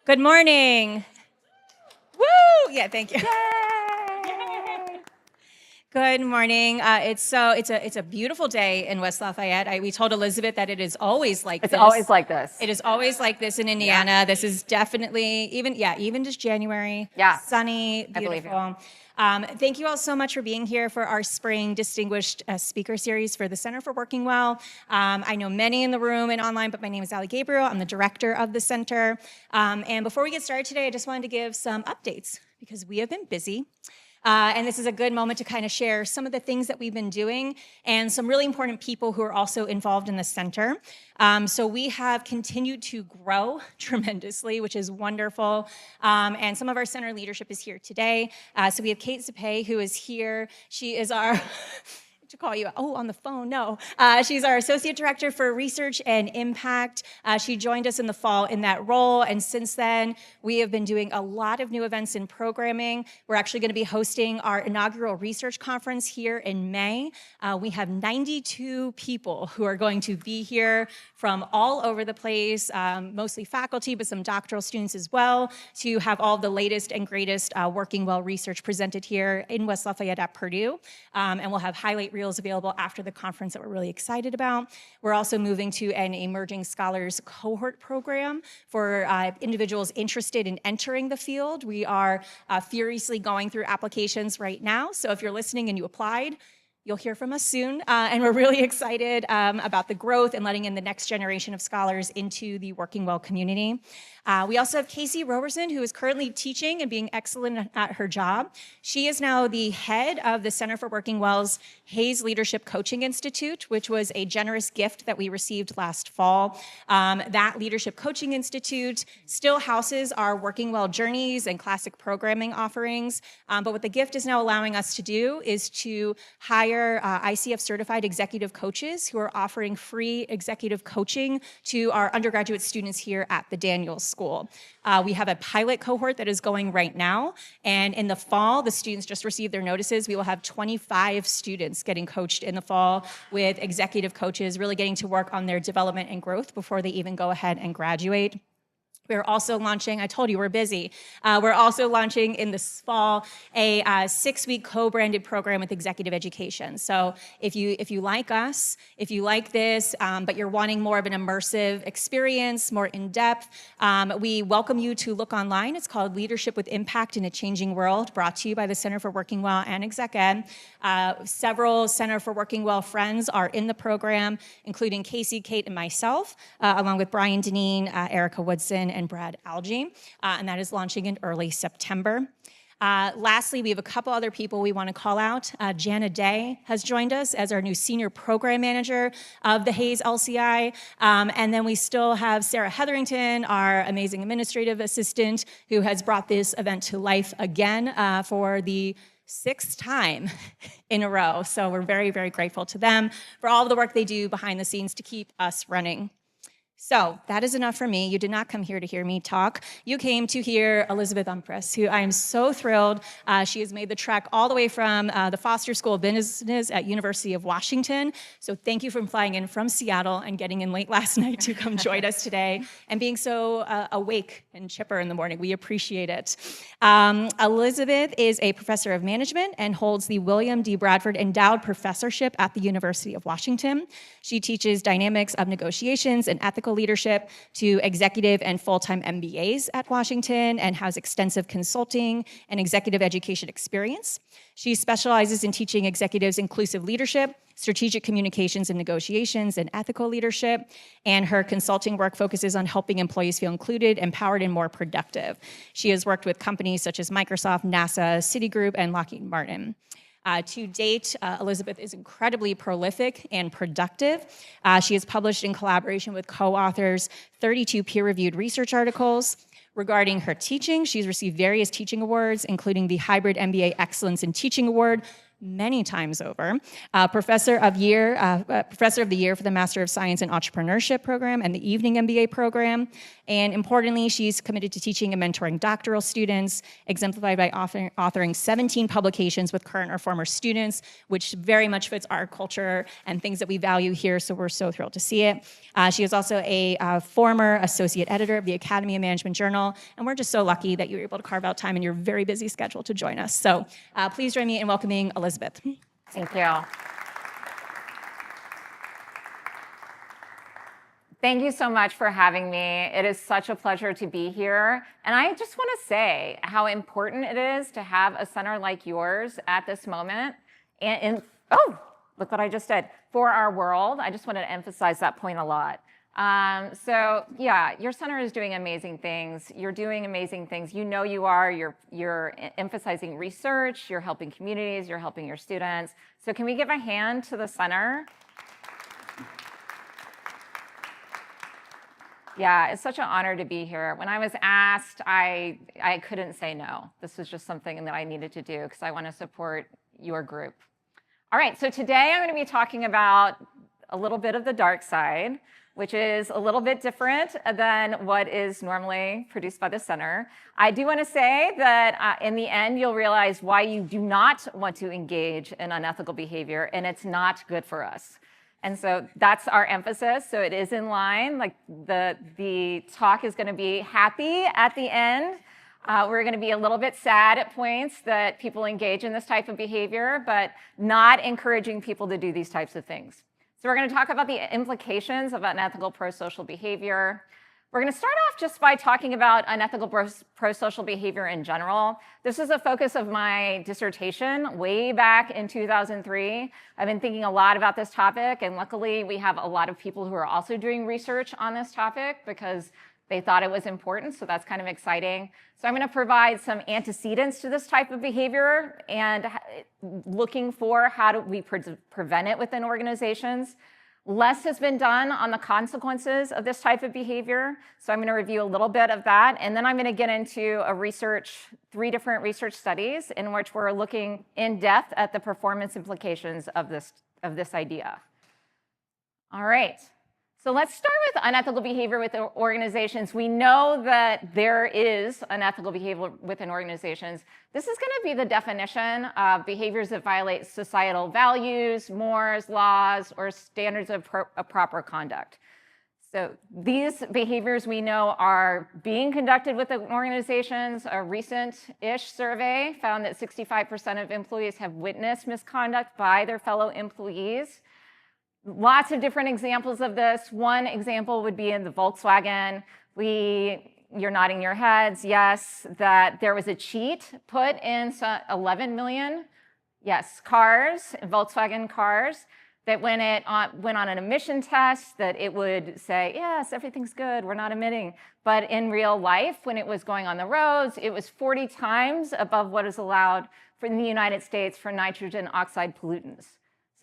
Good morning. Woo! Yeah, thank you. Good morning. It's a beautiful day in West Lafayette. We told Elizabeth that it is always like It's this. always like this. It is always like this in Indiana. Yeah. This is definitely even just January. Yeah. Sunny, I believe beautiful. Thank you all so much for being here for our spring distinguished speaker series for the Center for Working Well. I know many in the room and online, but my name is Allie Gabriel. I'm the director of the center. And before we get started today, I just wanted to give some updates because we have been busy. And this is a good moment to kind of share some of the things that we've been doing and some really important people who are also involved in the center. So we have continued to grow tremendously, which is wonderful. And some of our center leadership is here today. So we have Kate Zapay, who is here. She is our... to call you, on the phone, no. She's our Associate Director for Research and Impact. She joined us in the fall in that role, and since then, we have been doing a lot of new events and programming. We're actually gonna be hosting our inaugural research conference here in May. We have 92 people who are going to be here from all over the place, mostly faculty, but some doctoral students as well, to have all the latest and greatest Working Well research presented here in West Lafayette at Purdue. And we'll have highlight reels available after the conference that we're really excited about. We're also moving to an emerging scholars cohort program for individuals interested in entering the field. We are furiously going through applications right now. So if you're listening and you applied, you'll hear from us soon, and we're really excited about the growth and letting in the next generation of scholars into the Working Well community. We also have Casey Roberson, who is currently teaching and being excellent at her job. She is now the head of the Center for Working Well's Hayes Leadership Coaching Institute, which was a generous gift that we received last fall. That Leadership Coaching Institute still houses our Working Well journeys and classic programming offerings, but what the gift is now allowing us to do is to hire ICF certified executive coaches who are offering free executive coaching to our undergraduate students here at the Daniels School. We have a pilot cohort that is going right now, and in the fall, the students just received their notices. We will have 25 students getting coached in the fall with executive coaches, really getting to work on their development and growth before they even go ahead and graduate. We're also launching, I told you we're busy, we're also launching in this fall a 6-week co-branded program with executive education. So if you like us, if you like this, but you're wanting more of an immersive experience, more in-depth, we welcome you to look online. It's called Leadership with Impact in a Changing World, brought to you by the Center for Working Well and Exec Ed. Several Center for Working Well friends are in the program, including Casey, Kate, and myself, along with Brian Deneen, Erica Woodson, and Brad Algie, and that is launching in early September. Lastly, we have a couple other people we want to call out. Jana Day has joined us as our new Senior Program Manager of the Hayes LCI. And then we still have Sarah Hetherington, our amazing administrative assistant, who has brought this event to life again for the 6th time in a row. So we're very, very grateful to them for all of the work they do behind the scenes to keep us running. So that is enough for me. You did not come here to hear me talk. You came to hear Elizabeth Umphress, who I am so thrilled. She has made the trek all the way from the Foster School of Business at University of Washington. So thank you for flying in from Seattle and getting in late last night to come join us today and being so awake and chipper in the morning. We appreciate it. Elizabeth is a professor of management and holds the William D. Bradford Endowed Professorship at the University of Washington. She teaches dynamics of negotiations and ethical leadership to executive and full-time MBAs at Washington and has extensive consulting and executive education experience. She specializes in teaching executives inclusive leadership, strategic communications and negotiations, and ethical leadership, and her consulting work focuses on helping employees feel included, empowered, and more productive. She has worked with companies such as Microsoft, NASA, Citigroup, and Lockheed Martin. To date, Elizabeth is incredibly prolific and productive. She has published in collaboration with co-authors 32 peer-reviewed research articles. Regarding her teaching, she's received various teaching awards, including the Hybrid MBA Excellence in Teaching Award, many times over, Professor of the Year for the Master of Science in Entrepreneurship program and the Evening MBA program. And importantly, she's committed to teaching and mentoring doctoral students, exemplified by authoring 17 publications with current or former students, which very much fits our culture and things that we value here, so we're so thrilled to see it. She is also a former associate editor of the Academy of Management Journal, and we're just so lucky that you were able to carve out time in your very busy schedule to join us. So please join me in welcoming Elizabeth. Thank you. Thank you so much for having me. It is such a pleasure to be here. And I just want to say how important it is to have a center like yours at this moment. Oh, look what I just did. For our world, I just want to emphasize that point a lot. So yeah, your center is doing amazing things. You're doing amazing things. You know you are. You're emphasizing research. You're helping communities. You're helping your students. So can we give a hand to the center? Yeah, it's such an honor to be here. When I was asked, I couldn't say no. This was just something that I needed to do because I want to support your group. All right, so today I'm going to be talking about a little bit of the dark side, which is a little bit different than what is normally produced by the center. I do want to say that in the end, you'll realize why you do not want to engage in unethical behavior, and it's not good for us. And so that's our emphasis. So it is in line. Like the talk is going to be happy at the end. We're going to be a little bit sad at points that people engage in this type of behavior, but not encouraging people to do these types of things. So we're going to talk about the implications of unethical pro-social behavior. We're going to start off just by talking about unethical pro-social behavior in general. This is a focus of my dissertation way back in 2003. I've been thinking a lot about this topic, and luckily we have a lot of people who are also doing research on this topic because they thought it was important, so that's kind of exciting. So I'm going to provide some antecedents to this type of behavior and looking for how do we prevent it within organizations. Less has been done on the consequences of this type of behavior, so I'm going to review a little bit of that, and then I'm going to get into three different research studies in which we're looking in depth at the performance implications of this idea. All right. So let's start with unethical behavior within organizations. We know that there is unethical behavior within organizations. This is going to be the definition of behaviors that violate societal values, mores, laws, or standards of proper conduct. So these behaviors we know are being conducted within organizations. A recent-ish survey found that 65% of employees have witnessed misconduct by their fellow employees. Lots of different examples of this. One example would be in the Volkswagen. You're nodding your heads, yes, that there was a cheat put in 11 million, yes, cars, Volkswagen cars, that when it went on an emission test, that it would say, yes, everything's good, we're not emitting. But in real life, when it was going on the roads, it was 40 times above what is allowed in the United States for nitrogen oxide pollutants.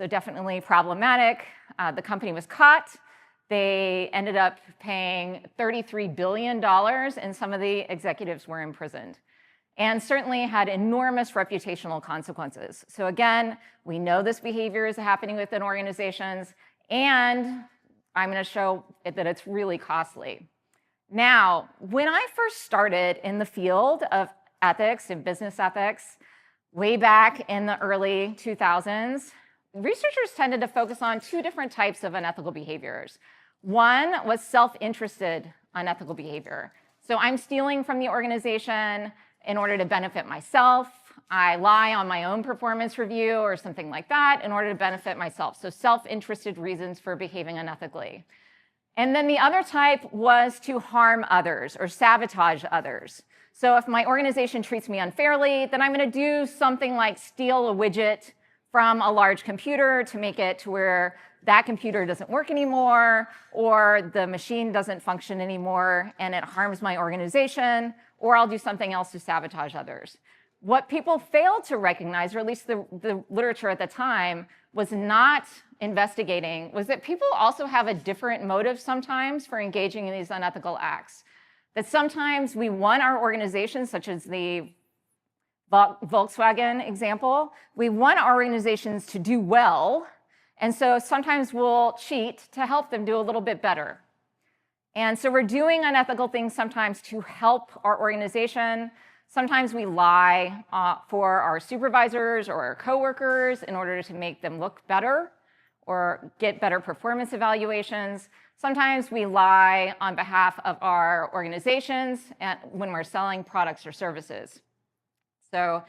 So definitely problematic. The company was caught. They ended up paying $33 billion, and some of the executives were imprisoned. And certainly had enormous reputational consequences. So again, we know this behavior is happening within organizations, and I'm going to show that it's really costly. Now, when I first started in the field of ethics and business ethics, way back in the early 2000s, researchers tended to focus on two different types of unethical behaviors. One was self-interested unethical behavior. So I'm stealing from the organization in order to benefit myself. I lie on my own performance review or something like that in order to benefit myself. So self-interested reasons for behaving unethically. And then the other type was to harm others or sabotage others. So if my organization treats me unfairly, then I'm going to do something like steal a widget from a large computer to make it to where that computer doesn't work anymore, or the machine doesn't function anymore and it harms my organization, or I'll do something else to sabotage others. What people failed to recognize, or at least the literature at the time was not investigating, was that people also have a different motive sometimes for engaging in these unethical acts. That sometimes we want our organizations, such as the Volkswagen example, we want our organizations to do well, and so sometimes we'll cheat to help them do a little bit better. And so we're doing unethical things sometimes to help our organization. Sometimes we lie for our supervisors or our coworkers in order to make them look better or get better performance evaluations. Sometimes we lie on behalf of our organizations when we're selling products or services. So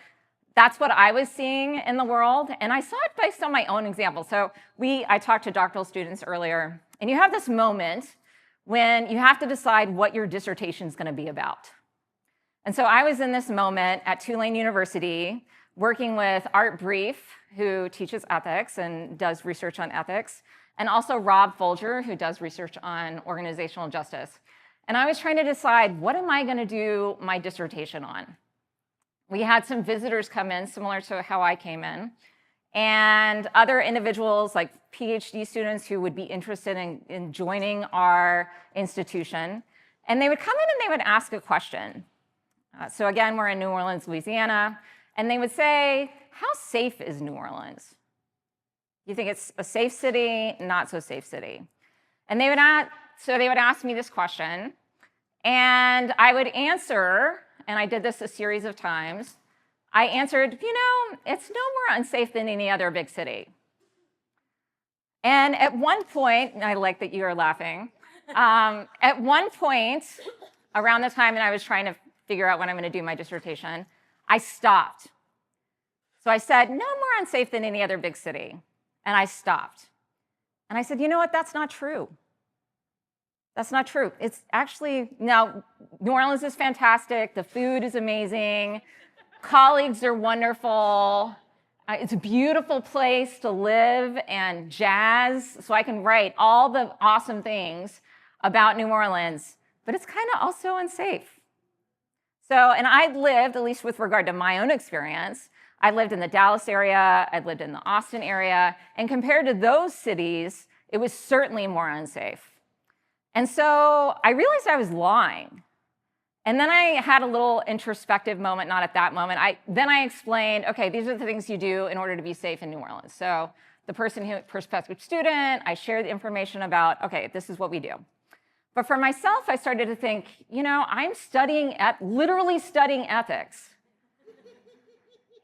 that's what I was seeing in the world, and I saw it based on my own example. So I talked to doctoral students earlier, and you have this moment when you have to decide what your dissertation is going to be about. And so I was in this moment at Tulane University working with Art Brief, who teaches ethics and does research on ethics, and also Rob Folger, who does research on organizational justice. And I was trying to decide, what am I going to do my dissertation on? We had some visitors come in, similar to how I came in, and other individuals like PhD students who would be interested in joining our institution. And they would come in and they would ask a question. So again, we're in New Orleans, Louisiana, and they would say, how safe is New Orleans? You think it's a safe city, not so safe city? And they would ask me this question, and I would answer, and I did this a series of times. I answered, it's no more unsafe than any other big city. And at one point, and I like that you are laughing, at one point, around the time that I was trying to figure out when I'm going to do my dissertation, I stopped. So I said, no more unsafe than any other big city. And I stopped. And I said, you know what? That's not true. That's not true. It's actually, now, New Orleans is fantastic. The food is amazing. Colleagues are wonderful. It's a beautiful place to live and jazz. So I can write all the awesome things about New Orleans, but it's kind of also unsafe. So, and I lived, at least with regard to my own experience, I lived in the Dallas area, I lived in the Austin area, and compared to those cities, it was certainly more unsafe. And so I realized I was lying. And then I had a little introspective moment, not at that moment. Then I explained, okay, these are the things you do in order to be safe in New Orleans. So the prospective student, I shared the information about, okay, this is what we do. But for myself, I started to think, I'm literally studying ethics.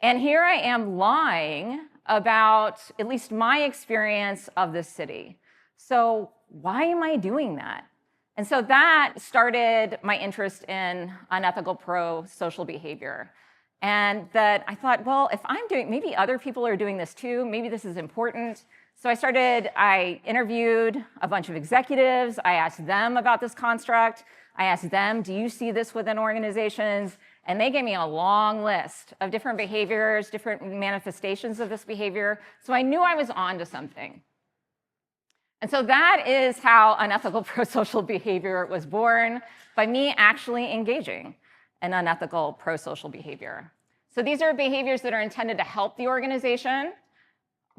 And here I am lying about at least my experience of this city. So why am I doing that? And so that started my interest in unethical pro-social behavior. And that I thought, well, if I'm doing, maybe other people are doing this too, maybe this is important. So I interviewed a bunch of executives. I asked them about this construct. I asked them, do you see this within organizations? And they gave me a long list of different behaviors, different manifestations of this behavior. So I knew I was onto something. And so that is how unethical pro-social behavior was born, by me actually engaging in unethical pro-social behavior. So these are behaviors that are intended to help the organization,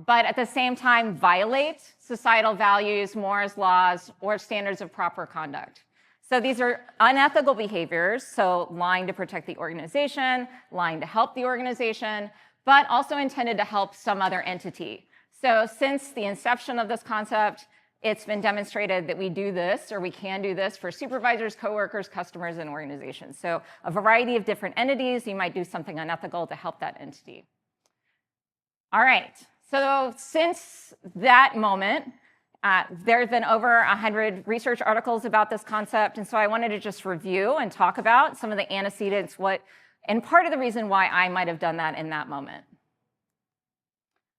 but at the same time violate societal values, mores, laws, or standards of proper conduct. So these are unethical behaviors, so lying to protect the organization, lying to help the organization, but also intended to help some other entity. So since the inception of this concept, it's been demonstrated that we do this, or we can do this, for supervisors, coworkers, customers, and organizations. So a variety of different entities, you might do something unethical to help that entity. All right, so since that moment, there have been over 100 research articles about this concept, and so I wanted to just review and talk about some of the antecedents, and part of the reason why I might have done that in that moment.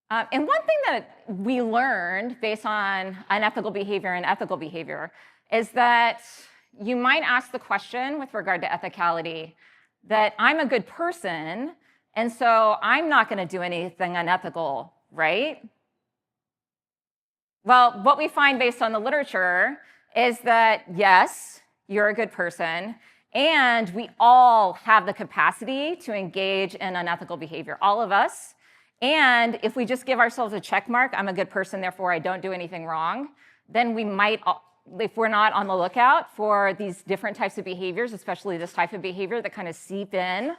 And one thing that we learned based on unethical behavior and ethical behavior is that you might ask the question with regard to ethicality that I'm a good person, and so I'm not going to do anything unethical, right? Well, what we find based on the literature is that, yes, you're a good person, and we all have the capacity to engage in unethical behavior, all of us. And if we just give ourselves a check mark, I'm a good person, therefore I don't do anything wrong, then we might, if we're not on the lookout for these different types of behaviors, especially this type of behavior that kind of seep in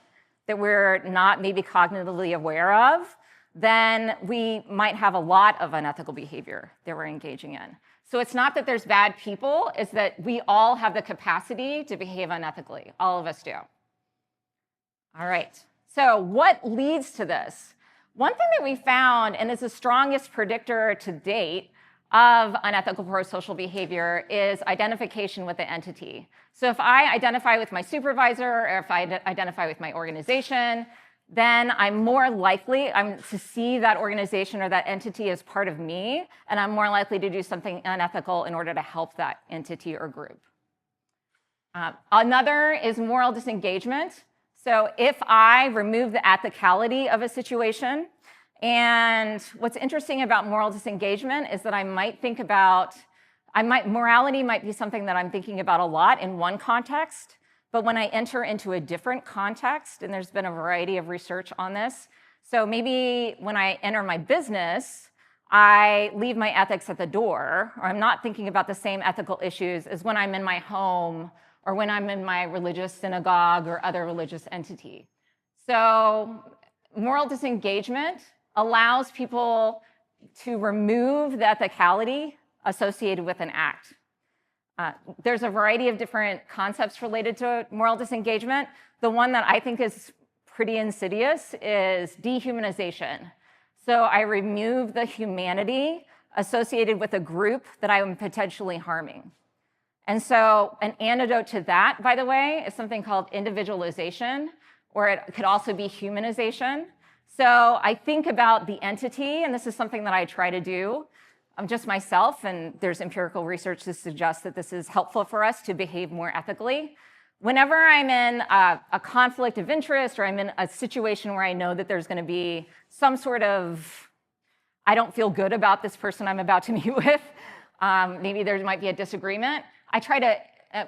that we're not maybe cognitively aware of, then we might have a lot of unethical behavior that we're engaging in. So it's not that there's bad people, it's that we all have the capacity to behave unethically. All of us do. All right, so what leads to this? One thing that we found, and is the strongest predictor to date of unethical prosocial behavior, is identification with the entity. So if I identify with my supervisor, or if I identify with my organization, then I'm more likely to see that organization or that entity as part of me, and I'm more likely to do something unethical in order to help that entity or group. Another is moral disengagement. So if I remove the ethicality of a situation, and what's interesting about moral disengagement is that I might think about, morality might be something that I'm thinking about a lot in one context, but when I enter into a different context, and there's been a variety of research on this, so maybe when I enter my business, I leave my ethics at the door, or I'm not thinking about the same ethical issues as when I'm in my home or when I'm in my religious synagogue or other religious entity. So moral disengagement allows people to remove the ethicality associated with an act. There's a variety of different concepts related to moral disengagement. The one that I think is pretty insidious is dehumanization. So I remove the humanity associated with a group that I am potentially harming. And so an antidote to that, by the way, is something called individualization, or it could also be humanization. So I think about the entity, and this is something that I try to do just myself, and there's empirical research to suggest that this is helpful for us to behave more ethically. Whenever I'm in a conflict of interest, or I'm in a situation where I know that there's going to be some sort of, I don't feel good about this person I'm about to meet with, maybe there might be a disagreement, I try to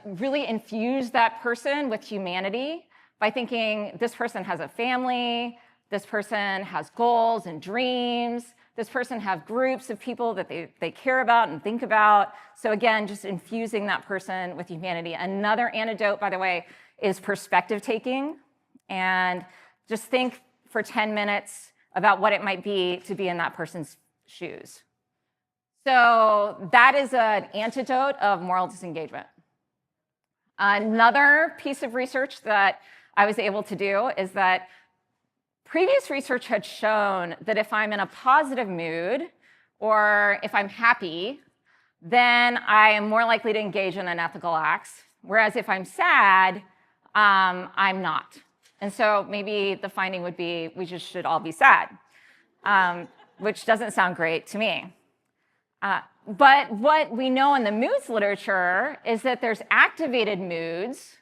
really infuse that person with humanity by thinking this person has a family, this person has goals and dreams, this person has groups of people that they care about and think about. So again, just infusing that person with humanity. Another antidote, by the way, is perspective taking. And just think for 10 minutes about what it might be to be in that person's shoes. So that is an antidote of moral disengagement. Another piece of research that I was able to do is that previous research had shown that if I'm in a positive mood or if I'm happy, then I am more likely to engage in unethical acts. Whereas if I'm sad, I'm not. And so maybe the finding would be we just should all be sad, which doesn't sound great to me. But what we know in the moods literature is that there's activated moods.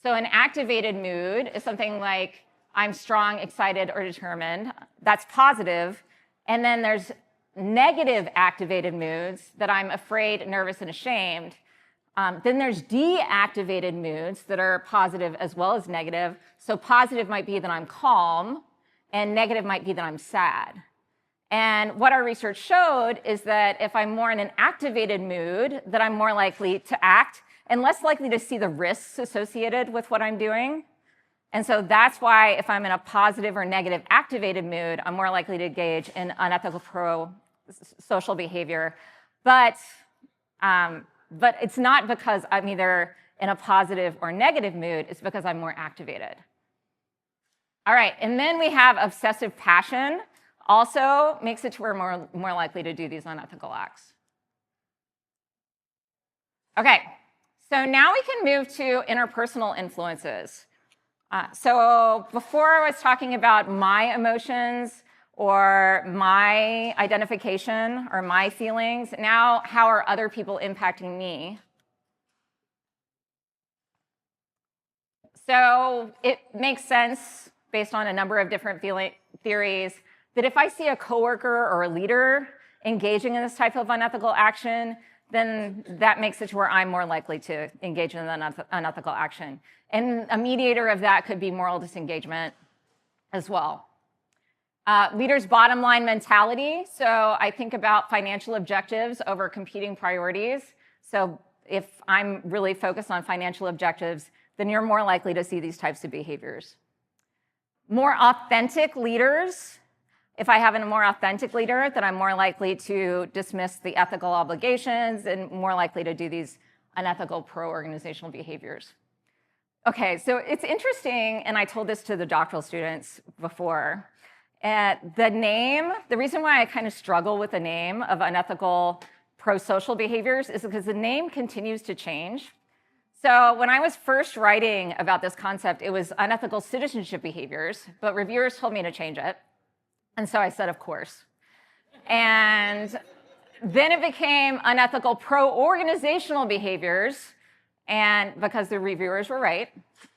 So an activated mood is something like I'm strong, excited, or determined. That's positive. And then there's negative activated moods that I'm afraid, nervous, and ashamed. Then there's deactivated moods that are positive as well as negative. So positive might be that I'm calm, and negative might be that I'm sad. And what our research showed is that if I'm more in an activated mood, that I'm more likely to act and less likely to see the risks associated with what I'm doing. And so that's why if I'm in a positive or negative activated mood, I'm more likely to engage in unethical pro-social behavior. But it's not because I'm either in a positive or negative mood, it's because I'm more activated. All right, and then we have obsessive passion. Also makes it to where we're more likely to do these unethical acts. Okay, so now we can move to interpersonal influences. So before I was talking about my emotions or my identification or my feelings, now how are other people impacting me? So it makes sense based on a number of different theories that if I see a coworker or a leader engaging in this type of unethical action, then that makes it to where I'm more likely to engage in an unethical action. And a mediator of that could be moral disengagement as well. Leaders' bottom line mentality. So I think about financial objectives over competing priorities. So if I'm really focused on financial objectives, then you're more likely to see these types of behaviors. More authentic leaders, if I have a more authentic leader, then I'm more likely to dismiss the ethical obligations and more likely to do these unethical pro-organizational behaviors. Okay, so it's interesting, and I told this to the doctoral students before, the reason why I kind of struggle with the name of unethical pro-social behaviors is because the name continues to change. So when I was first writing about this concept, it was unethical citizenship behaviors, but reviewers told me to change it. And so I said, of course. And then it became unethical pro-organizational behaviors, and because the reviewers were right.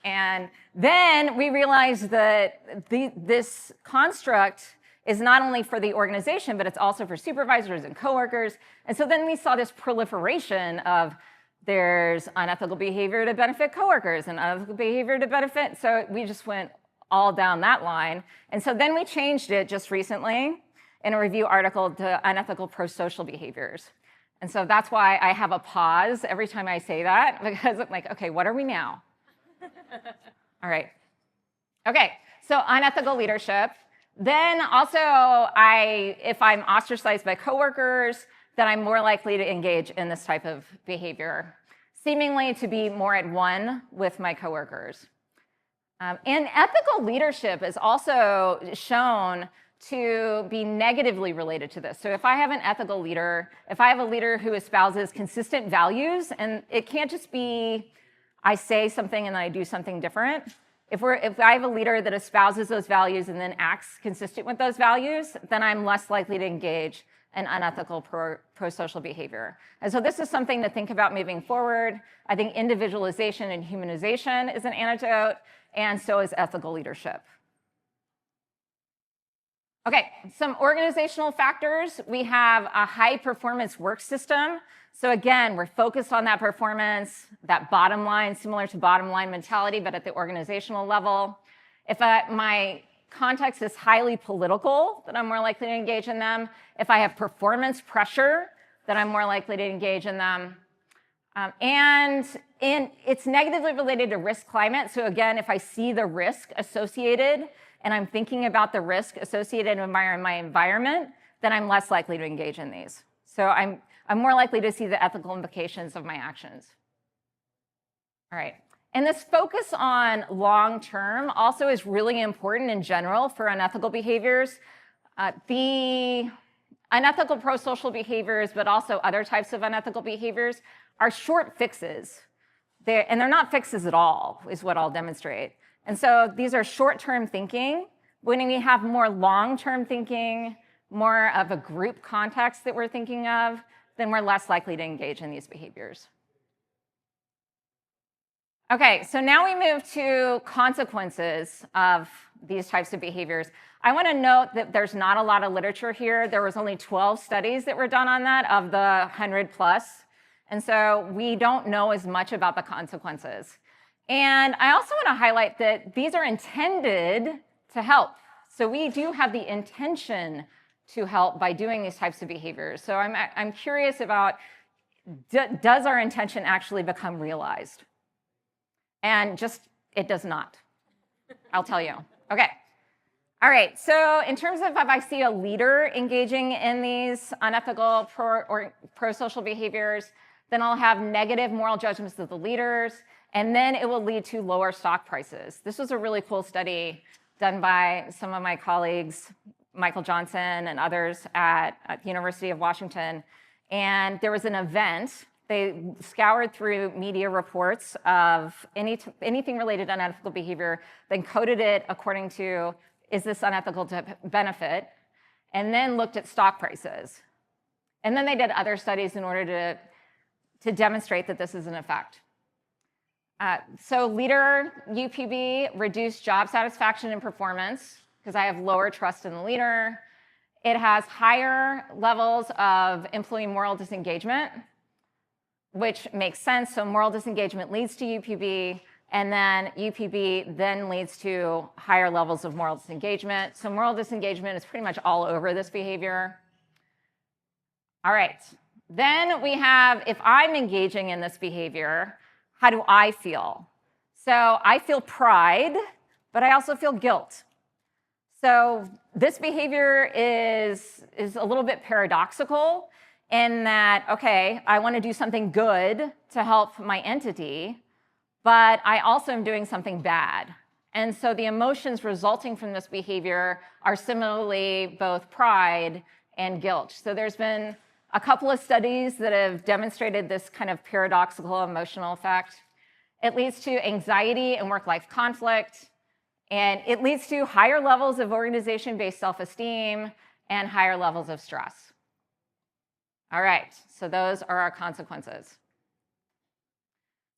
And then we realized that this construct is not only for the organization, but it's also for supervisors and coworkers. And so then we saw this proliferation of there's unethical behavior to benefit coworkers and unethical behavior to benefit. So we just went all down that line. And so then we changed it just recently in a review article to unethical pro-social behaviors. And so that's why I have a pause every time I say that, because I'm like, okay, what are we now? All right. Okay, so unethical leadership. Then also, if I'm ostracized by coworkers, then I'm more likely to engage in this type of behavior, seemingly to be more at one with my coworkers. And ethical leadership is also shown to be negatively related to this. So if I have an ethical leader, if I have a leader who espouses consistent values, and it can't just be I say something and then I do something different. If I have a leader that espouses those values and then acts consistent with those values, then I'm less likely to engage in unethical pro-social behavior. And so this is something to think about moving forward. I think individualization and humanization is an antidote, and so is ethical leadership. Okay, some organizational factors. We have a high-performance work system. So again, we're focused on that performance, that bottom line, similar to bottom line mentality, but at the organizational level. If my context is highly political, then I'm more likely to engage in them. If I have performance pressure, then I'm more likely to engage in them. And it's negatively related to risk climate. So again, if I see the risk associated and I'm thinking about the risk associated in my environment, then I'm less likely to engage in these. So I'm more likely to see the ethical implications of my actions. All right. And this focus on long-term also is really important in general for unethical behaviors. The unethical pro-social behaviors, but also other types of unethical behaviors, are short fixes. And they're not fixes at all, is what I'll demonstrate. And so these are short-term thinking. When we have more long-term thinking, more of a group context that we're thinking of, then we're less likely to engage in these behaviors. Okay, so now we move to consequences of these types of behaviors. I want to note that there's not a lot of literature here. There was only 12 studies that were done on that of the 100 plus. And so we don't know as much about the consequences. And I also want to highlight that these are intended to help. So we do have the intention to help by doing these types of behaviors. So I'm curious about, does our intention actually become realized? And just, it does not. I'll tell you. Okay. All right, so in terms of if I see a leader engaging in these unethical pro-social behaviors, then I'll have negative moral judgments of the leaders, and then it will lead to lower stock prices. This was a really cool study done by some of my colleagues, Michael Johnson and others at the University of Washington. And there was an event. They scoured through media reports of anything related to unethical behavior, then coded it according to, is this unethical to benefit, and then looked at stock prices. And then they did other studies in order to demonstrate that this is an effect. So leader UPB reduced job satisfaction and performance because I have lower trust in the leader. It has higher levels of employee moral disengagement, which makes sense. So moral disengagement leads to UPB, and then UPB then leads to higher levels of moral disengagement. So moral disengagement is pretty much all over this behavior. All right. Then we have, if I'm engaging in this behavior, how do I feel? So I feel pride, but I also feel guilt. So this behavior is a little bit paradoxical in that, okay, I want to do something good to help my entity, but I also am doing something bad. And so the emotions resulting from this behavior are similarly both pride and guilt. So there's been a couple of studies that have demonstrated this kind of paradoxical emotional effect. It leads to anxiety and work-life conflict, and it leads to higher levels of organization-based self-esteem and higher levels of stress. All right, so those are our consequences.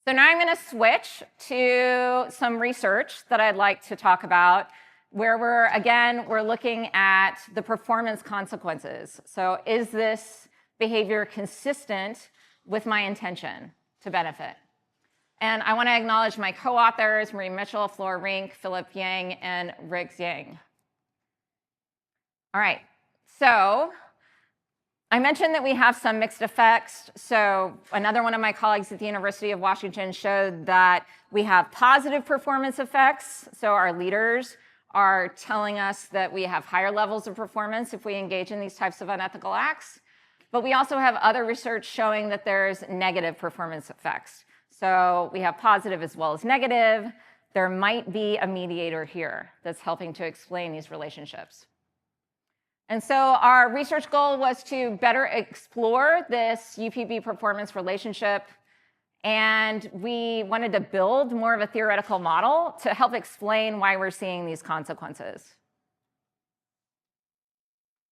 So now I'm going to switch to some research that I'd like to talk about, where we're looking at the performance consequences. So is this behavior consistent with my intention to benefit? And I want to acknowledge my co-authors, Marie Mitchell, Flora Rink, Philip Yang, and Riggs Yang. All right, so I mentioned that we have some mixed effects. So another one of my colleagues at the University of Washington showed that we have positive performance effects. So our leaders are telling us that we have higher levels of performance if we engage in these types of unethical acts. But we also have other research showing that there's negative performance effects. So we have positive as well as negative. There might be a mediator here that's helping to explain these relationships. And so our research goal was to better explore this UPB performance relationship. And we wanted to build more of a theoretical model to help explain why we're seeing these consequences.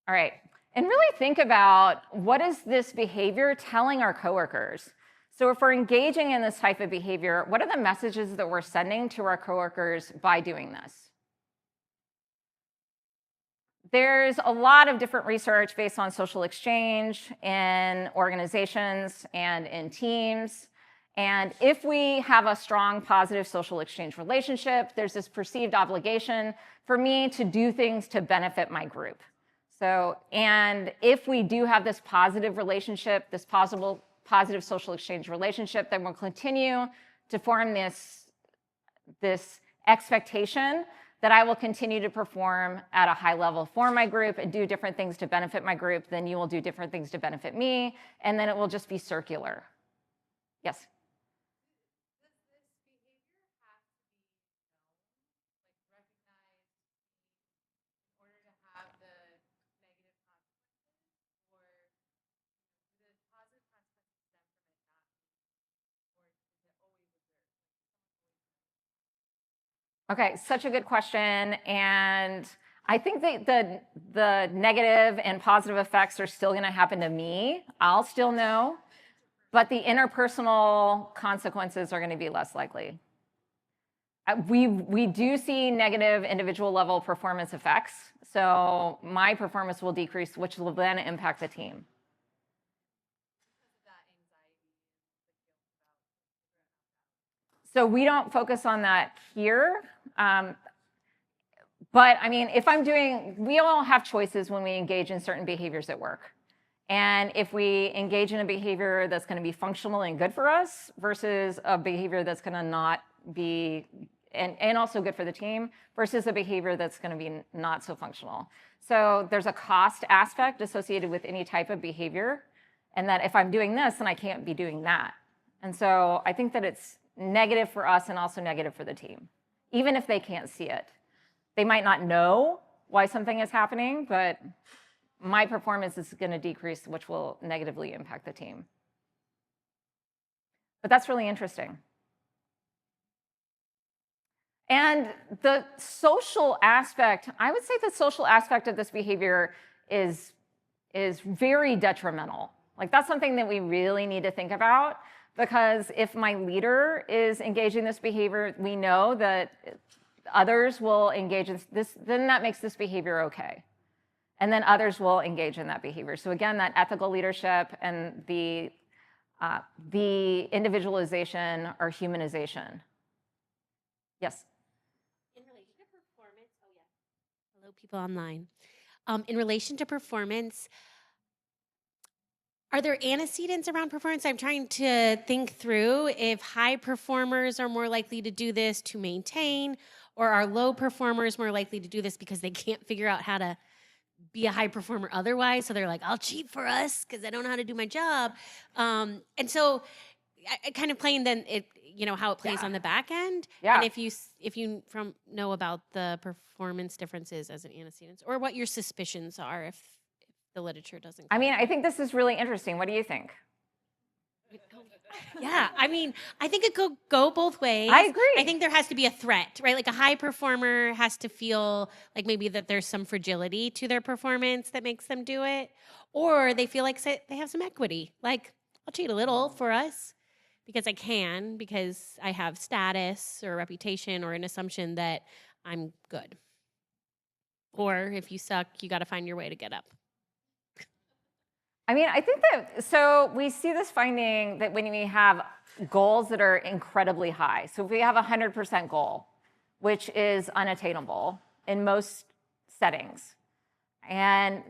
All right, and really think about what is this behavior telling our coworkers? So if we're engaging in this type of behavior, what are the messages that we're sending to our coworkers by doing this? There's a lot of different research based on social exchange in organizations and in teams. And if we have a strong positive social exchange relationship, there's this perceived obligation for me to do things to benefit my group. So, and if we do have this positive relationship, this positive social exchange relationship, then we'll continue to form this expectation that I will continue to perform at a high level for my group and do different things to benefit my group, then you will do different things to benefit me, and then it will just be circular. Yes? Does this behavior have to be known, like recognized in order to have the negative consequences, or do the positive consequences stem from it not being, or is it always observed? Okay, such a good question. And I think that the negative and positive effects are still going to happen to me. I'll still know. But the interpersonal consequences are going to be less likely. We do see negative individual level performance effects. So my performance will decrease, which will then impact the team. So we don't focus on that here. But I mean, we all have choices when we engage in certain behaviors at work. And if we engage in a behavior that's going to be functional and good for us versus a behavior that's going to not be, and also good for the team, versus a behavior that's going to be not so functional. So there's a cost aspect associated with any type of behavior. And that if I'm doing this, then I can't be doing that. And so I think that it's negative for us and also negative for the team, even if they can't see it. They might not know why something is happening, but my performance is going to decrease, which will negatively impact the team. But that's really interesting. And the social aspect, I would say the social aspect of this behavior is very detrimental. Like that's something that we really need to think about, because if my leader is engaging in this behavior, we know that others will engage in this, then that makes this behavior okay. And then others will engage in that behavior. So again, that ethical leadership and the individualization or humanization. Yes? In relation to performance, oh yeah. Hello, people online. In relation to performance, are there antecedents around performance? I'm trying to think through if high performers are more likely to do this to maintain, Or are low performers more likely to do this because they can't figure out how to be a high performer otherwise? So they're like, I'll cheat for us because I don't know how to do my job. And so I kind of playing then it, how it plays on the back end. Yeah. And if you know about the performance differences as an antecedent, or what your suspicions are if the literature doesn't. I mean, I think this is really interesting. What do you think? Yeah, I mean, I think it could go both ways. I agree. I think there has to be a threat, right? Like a high performer has to feel like maybe that there's some fragility to their performance that makes them do it. Or they feel like they have some equity. Like, I'll cheat a little for us because I can, because I have status or reputation or an assumption that I'm good. Or if you suck, you got to find your way to get up. I mean, I think that, so we see this finding that when we have goals that are incredibly high, so if we have a 100% goal, which is unattainable in most settings, and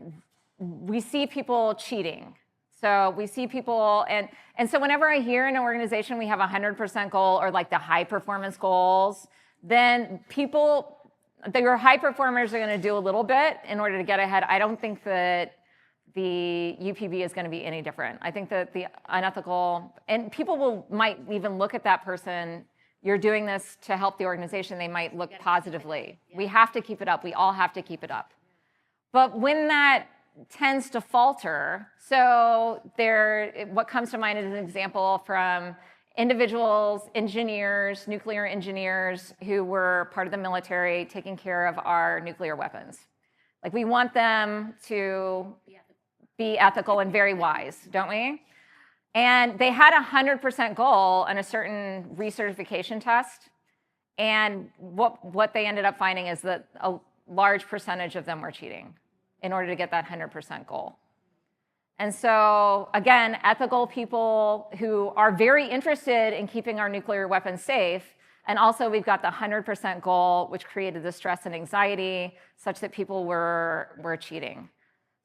we see people cheating. So we see people, and so whenever I hear in an organization we have a 100% goal or like the high performance goals, then your high performers are going to do a little bit in order to get ahead. I don't think that the UPB is going to be any different. I think that the unethical, and people might even look at that person, you're doing this to help the organization, they might look positively. Yeah. We have to keep it up. We all have to keep it up. But when that tends to falter, so what comes to mind is an example from individuals, engineers, nuclear engineers who were part of the military taking care of our nuclear weapons. Like, we want them to be ethical and very wise, don't we? And they had a 100% goal on a certain recertification test. And what they ended up finding is that a large percentage of them were cheating in order to get that 100% goal. And so, again, ethical people who are very interested in keeping our nuclear weapons safe. And also, we've got the 100% goal, which created the stress and anxiety such that people were cheating.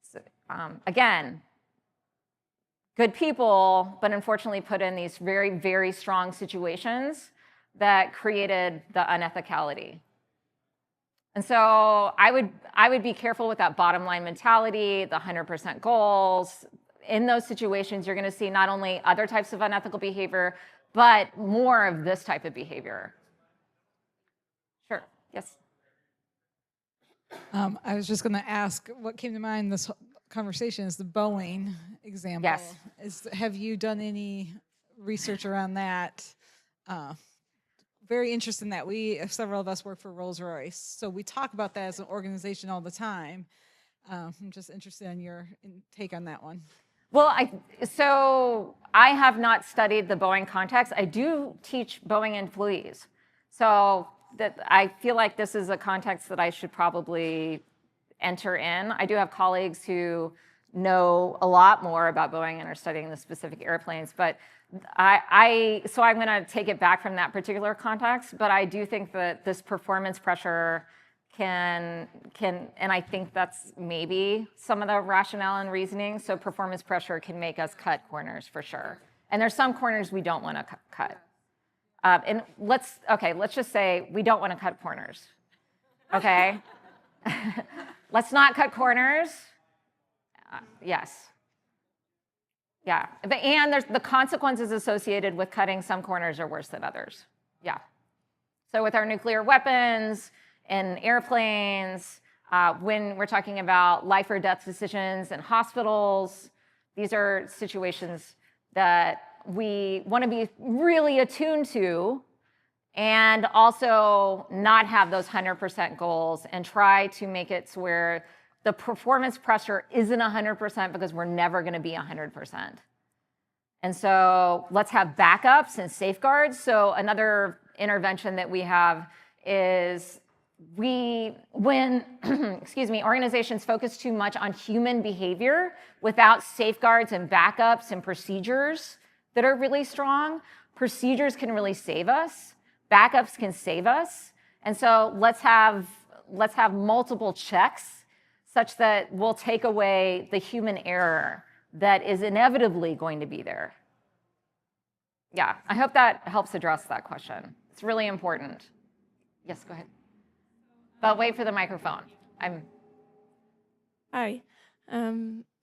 So, again, good people, but unfortunately put in these very, very strong situations that created the unethicality. And so I would be careful with that bottom line mentality, the 100% goals. In those situations, you're going to see not only other types of unethical behavior, but more of this type of behavior. Sure, yes. I was just going to ask, what came to mind this conversation is the Boeing example. Yes. Have you done any research around that? Very interested in that. Several of us work for Rolls-Royce, so we talk about that as an organization all the time. I'm just interested in your take on that one. Well, so I have not studied the Boeing context. I do teach Boeing employees, so that I feel like this is a context that I should probably enter in. I do have colleagues who know a lot more about Boeing and are studying the specific airplanes, but so I'm going to take it back from that particular context. But I do think that this performance pressure can, and I think that's maybe some of the rationale and reasoning. So performance pressure can make us cut corners for sure. And there's some corners we don't want to cut. And let's just say we don't want to cut corners. Okay? Let's not cut corners. Yes. Yeah. And there's the consequences associated with cutting some corners are worse than others. Yeah. So with our nuclear weapons and airplanes, when we're talking about life or death decisions in hospitals, these are situations that we want to be really attuned to, and also not have those 100% goals and try to make it to where the performance pressure isn't 100% because we're never going to be 100%. And so let's have backups and safeguards. So another intervention that we have is when organizations focus too much on human behavior without safeguards and backups and procedures that are really strong, procedures can really save us. Backups can save us. And so let's have multiple checks such that we'll take away the human error that is inevitably going to be there. Yeah, I hope that helps address that question. It's really important. Yes, go ahead. but wait for the microphone. Hi.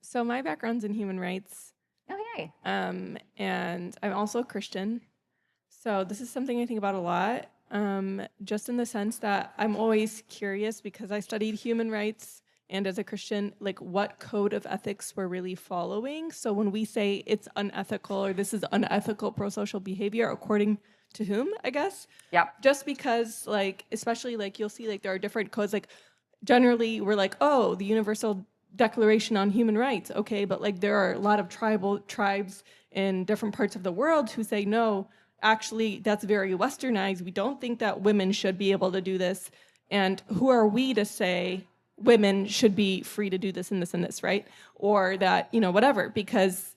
So my background's in human rights, Oh, yay. and I'm also a Christian. So this is something I think about a lot, just in the sense that I'm always curious because I studied human rights and as a Christian, like what code of ethics we're really following. So when we say it's unethical or this is unethical pro-social behavior, according to whom, I guess? Yep. Just because, like, especially like you'll see like there are different codes, like generally we're like, oh, the Universal Declaration on Human Rights, okay, but like there are a lot of tribes in different parts of the world who say, no, actually that's very westernized. We don't think that women should be able to do this. And who are we to say women should be free to do this and this and this, right? Or that, you know, whatever, because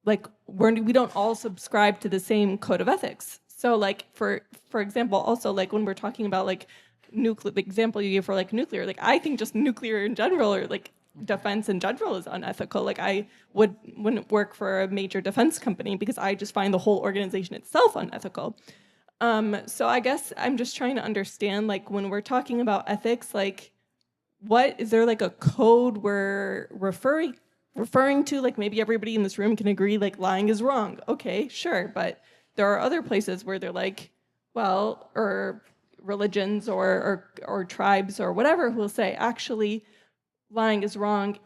like we don't all subscribe to the same code of ethics. So like for example, also like when we're talking about like nuclear, the example you gave for like nuclear, like I think just nuclear in general or like defense in general is unethical. Like I wouldn't work for a major defense company because I just find the whole organization itself unethical. So I guess I'm just trying to understand, like when we're talking about ethics, like what is there like a code we're referring to? Like maybe everybody in this room can agree like lying is wrong. Okay, sure, but there are other places where they're like, well, or religions or tribes or whatever who will say actually lying is wrong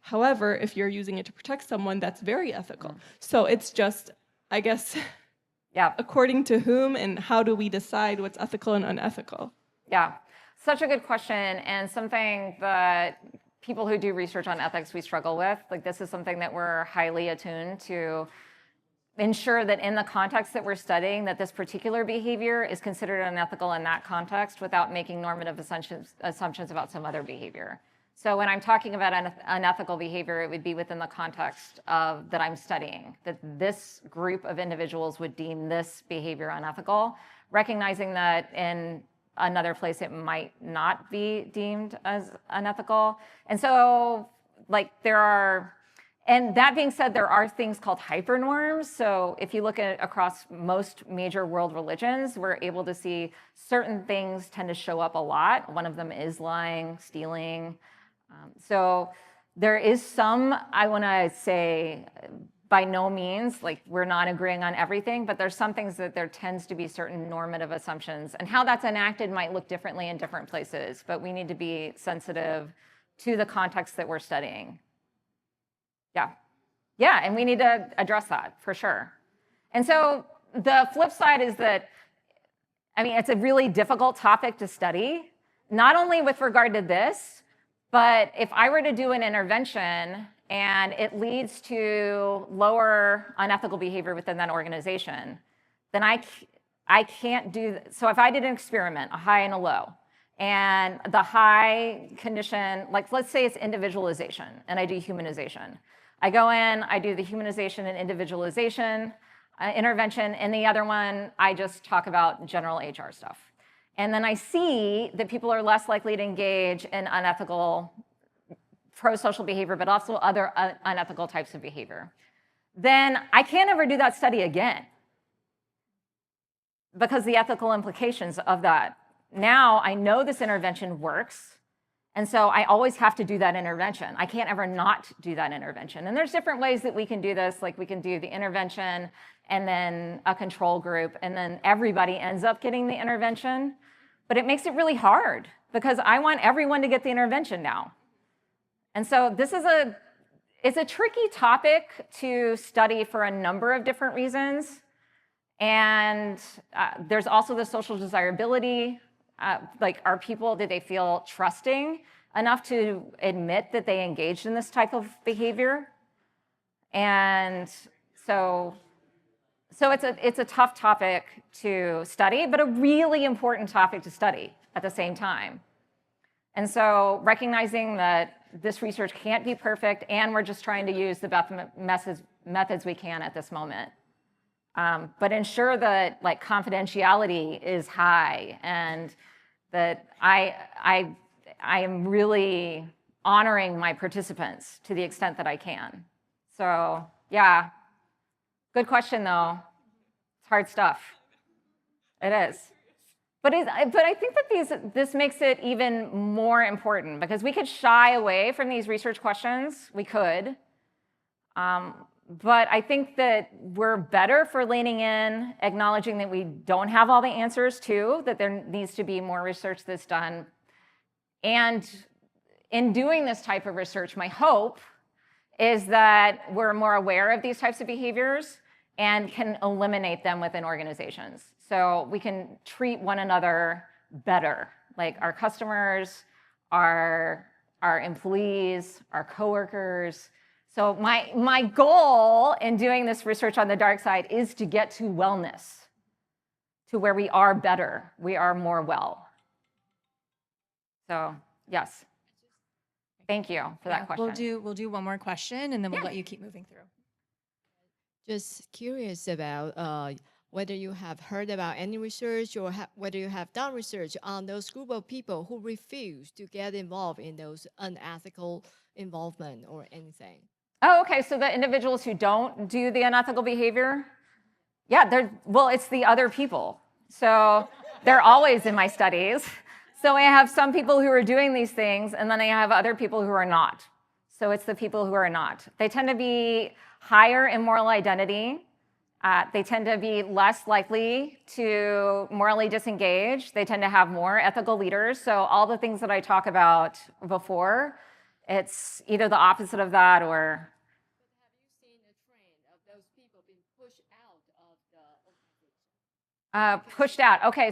however, if you're using it to protect someone, that's very ethical. So it's just, I guess, Yeah. according to whom and how do we decide what's ethical and unethical? Yeah. Such a good question, and something that people who do research on ethics we struggle with. Like this is something that we're highly attuned to ensure that in the context that we're studying that this particular behavior is considered unethical in that context without making normative assumptions about some other behavior. So when I'm talking about unethical behavior, it would be within the context of that I'm studying, that this group of individuals would deem this behavior unethical, recognizing that in another place it might not be deemed as unethical. And so like and that being said, there are things called hypernorms. So if you look at across most major world religions, we're able to see certain things tend to show up a lot. One of them is lying, stealing. So there is some, I want to say, by no means, like we're not agreeing on everything, but there's some things that there tends to be certain normative assumptions. And how that's enacted might look differently in different places, but we need to be sensitive to the context that we're studying. Yeah, and we need to address that for sure. And so the flip side is that, I mean, it's a really difficult topic to study, not only with regard to this, but if I were to do an intervention and it leads to lower unethical behavior within that organization, then I can't do, so if I did an experiment, a high and a low, and the high condition, like let's say it's individualization and I do humanization. I go in, I do the humanization and individualization intervention, and the other one, I just talk about general HR stuff. And then I see that people are less likely to engage in unethical pro-social behavior, but also other unethical types of behavior. Then I can't ever do that study again because the ethical implications of that. Now I know this intervention works, and so I always have to do that intervention. I can't ever not do that intervention. And there's different ways that we can do this, like we can do the intervention and then a control group, and then everybody ends up getting the intervention. But it makes it really hard because I want everyone to get the intervention now. And so this is it's a tricky topic to study for a number of different reasons. And there's also the social desirability. Like, are people, do they feel trusting enough to admit that they engaged in this type of behavior? And so it's a tough topic to study, but a really important topic to study at the same time. And so recognizing that this research can't be perfect, and we're just trying to use the best methods we can at this moment. But ensure that like confidentiality is high, and that I am really honoring my participants to the extent that I can. So yeah, good question though. It's hard stuff. It is. But I think that this makes it even more important because we could shy away from these research questions. We could. But I think that we're better for leaning in, acknowledging that we don't have all the answers too, that there needs to be more research that's done. And in doing this type of research, my hope is that we're more aware of these types of behaviors and can eliminate them within organizations. So we can treat one another better, like our customers, our employees, our coworkers. So my goal in doing this research on the dark side is to get to wellness, to where we are better, we are more well. So yes, thank you for that question. We'll do one more question, and then we'll let you keep moving through. Just curious about whether you have heard about any research or whether you have done research on those group of people who refuse to get involved in those unethical involvement or anything. Oh, okay, so the individuals who don't do the unethical behavior, yeah, it's the other people. So they're always in my studies. So I have some people who are doing these things, and then I have other people who are not. So it's the people who are not. They tend to be higher in moral identity. They tend to be less likely to morally disengage. They tend to have more ethical leaders. So all the things that I talk about before, it's either the opposite of that or... But have you seen a trend of those people being pushed out of the organization? Pushed out. Okay,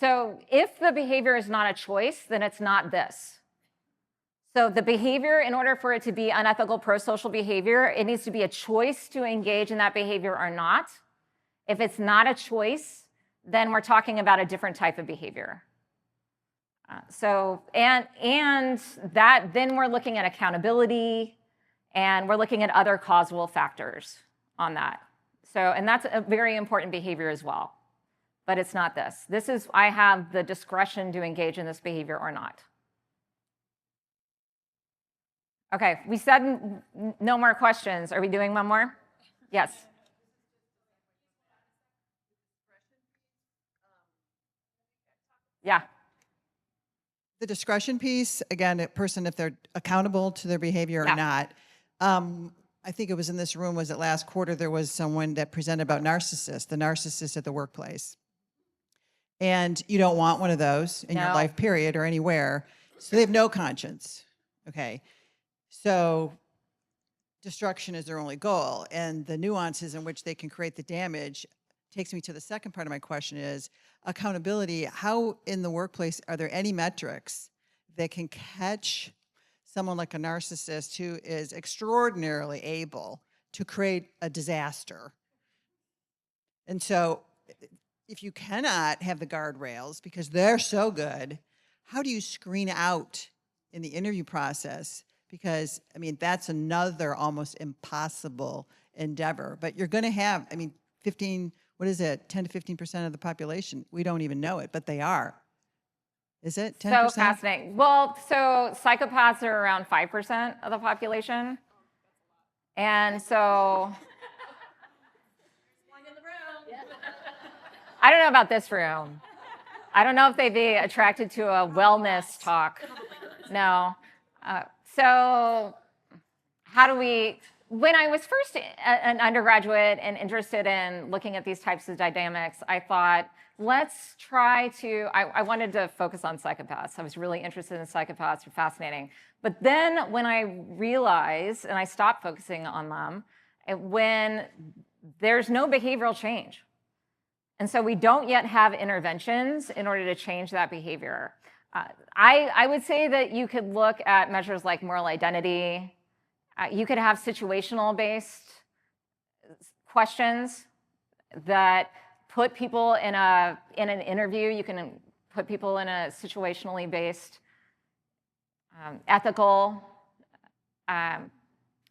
so if the behavior is not a choice, then it's not this. So the behavior, in order for it to be unethical pro-social behavior, it needs to be a choice to engage in that behavior or not. If it's not a choice, then we're talking about a different type of behavior. And that then we're looking at accountability, and we're looking at other causal factors on that. So, and that's a very important behavior as well. But it's not this. This is, I have the discretion to engage in this behavior or not. Okay, we said no more questions. Are we doing one more? Yes. Yeah. The discretion piece, again, a person, if they're accountable to their behavior or Yeah. not. I think it was in this room, was it last quarter, there was someone that presented about the narcissist at the workplace. And you don't want one of those in your No. life, period, or anywhere. So they have no conscience. Okay. So destruction is their only goal. And the nuances in which they can create the damage takes me to the second part of my question is accountability. How in the workplace are there any metrics that can catch someone like a narcissist who is extraordinarily able to create a disaster? And so if you cannot have the guardrails because they're so good, how do you screen out in the interview process? Because, I mean, that's another almost impossible endeavor. But you're going to have, 10 to 15% of the population, we don't even know it, but they are. Is it 10%? So fascinating. Well, so psychopaths are around 5% of the population. And so I don't know about this room. I don't know if they'd be attracted to a wellness talk. No. So how do we, when I was first an undergraduate and interested in looking at these types of dynamics, I thought, let's try to, I wanted to focus on psychopaths. I was really interested in psychopaths, fascinating. But then when I realized, and I stopped focusing on them, when there's no behavioral change. And so we don't yet have interventions in order to change that behavior. I would say that you could look at measures like moral identity. You could have situational-based questions that put people in an interview. You can put people in a situationally based ethical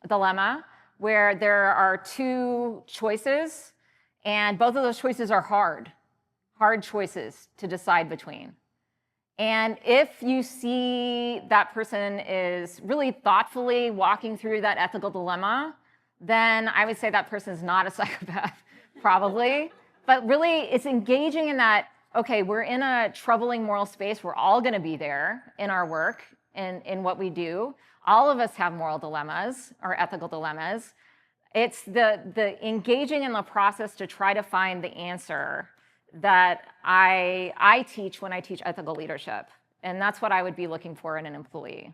dilemma where there are two choices, and both of those choices are hard choices to decide between. And if you see that person is really thoughtfully walking through that ethical dilemma, then I would say that person is not a psychopath probably. But really, it's engaging in that, okay, we're in a troubling moral space. We're all going to be there in our work and in what we do. All of us have moral dilemmas or ethical dilemmas. It's the engaging in the process to try to find the answer that I teach when I teach ethical leadership. And that's what I would be looking for in an employee.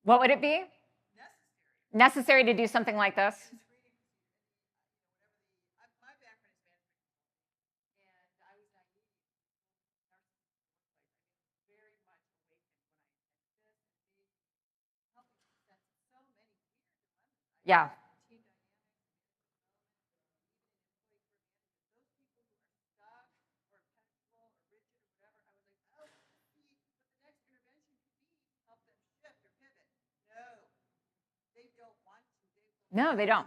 What would it be? Necessary to do something like this? Yeah. No, they don't.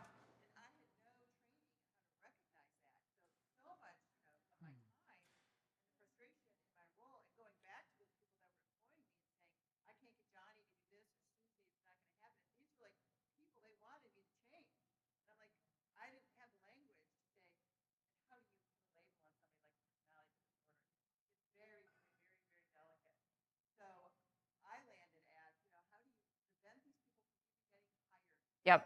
Yep.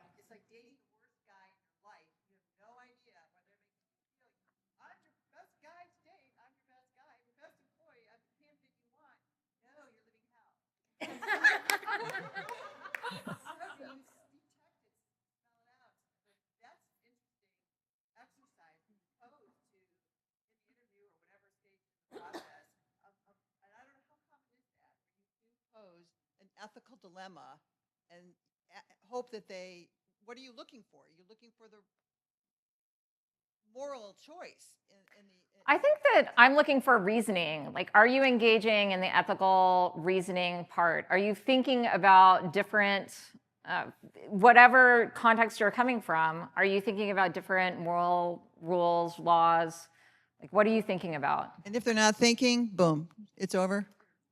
Pose an ethical dilemma and hope that what are you looking for? You're looking for the moral choice in the. I think that I'm looking for reasoning. Like, are you engaging in the ethical reasoning part? Are you thinking about different, whatever context you're coming from, are you thinking about different moral rules, laws? Like, what are you thinking about? And if they're not thinking, boom, it's over.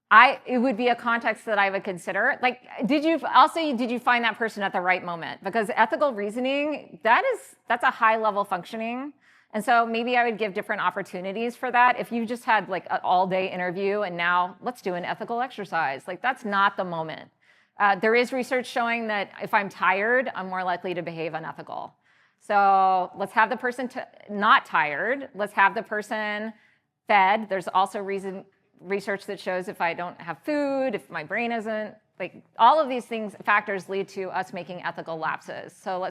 It would be a context that I would consider. Like, did you find that person at the right moment? Because ethical reasoning, that's a high level functioning. And so maybe I would give different opportunities for that. If you just had like an all day interview and now let's do an ethical exercise, like that's not the moment. There is research showing that if I'm tired, I'm more likely to behave unethical. So let's have the person not tired. Let's have the person fed. There's also research that shows if I don't have food, if my brain isn't, like all of these factors lead to us making ethical lapses. So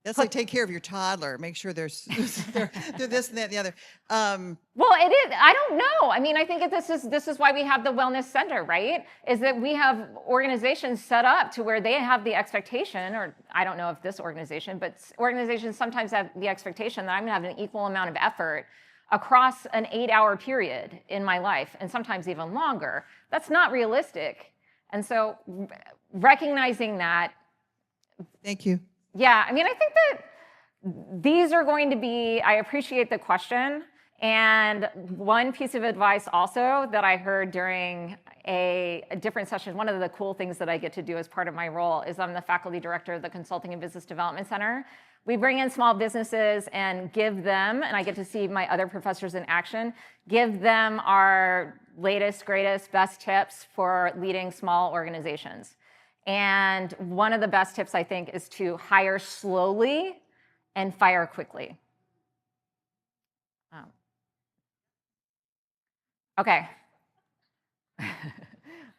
that's like take care of your toddler. Make sure they're this and that and the other. Well, it is. I don't know. I mean, I think this is why we have the wellness center, right? Is that we have organizations set up to where they have the expectation, or I don't know if this organization, but organizations sometimes have the expectation that I'm going to have an equal amount of effort across an 8-hour period in my life, and sometimes even longer. That's not realistic. And so recognizing that. Thank you. Yeah, I mean, I think that these are going to be, I appreciate the question. And one piece of advice also that I heard during a different session, one of the cool things that I get to do as part of my role is I'm the faculty director of the Consulting and Business Development Center. We bring in small businesses and give them, and I get to see my other professors in action, give them our latest, greatest, best tips for leading small organizations. And one of the best tips, I think, is to hire slowly and fire quickly. Okay.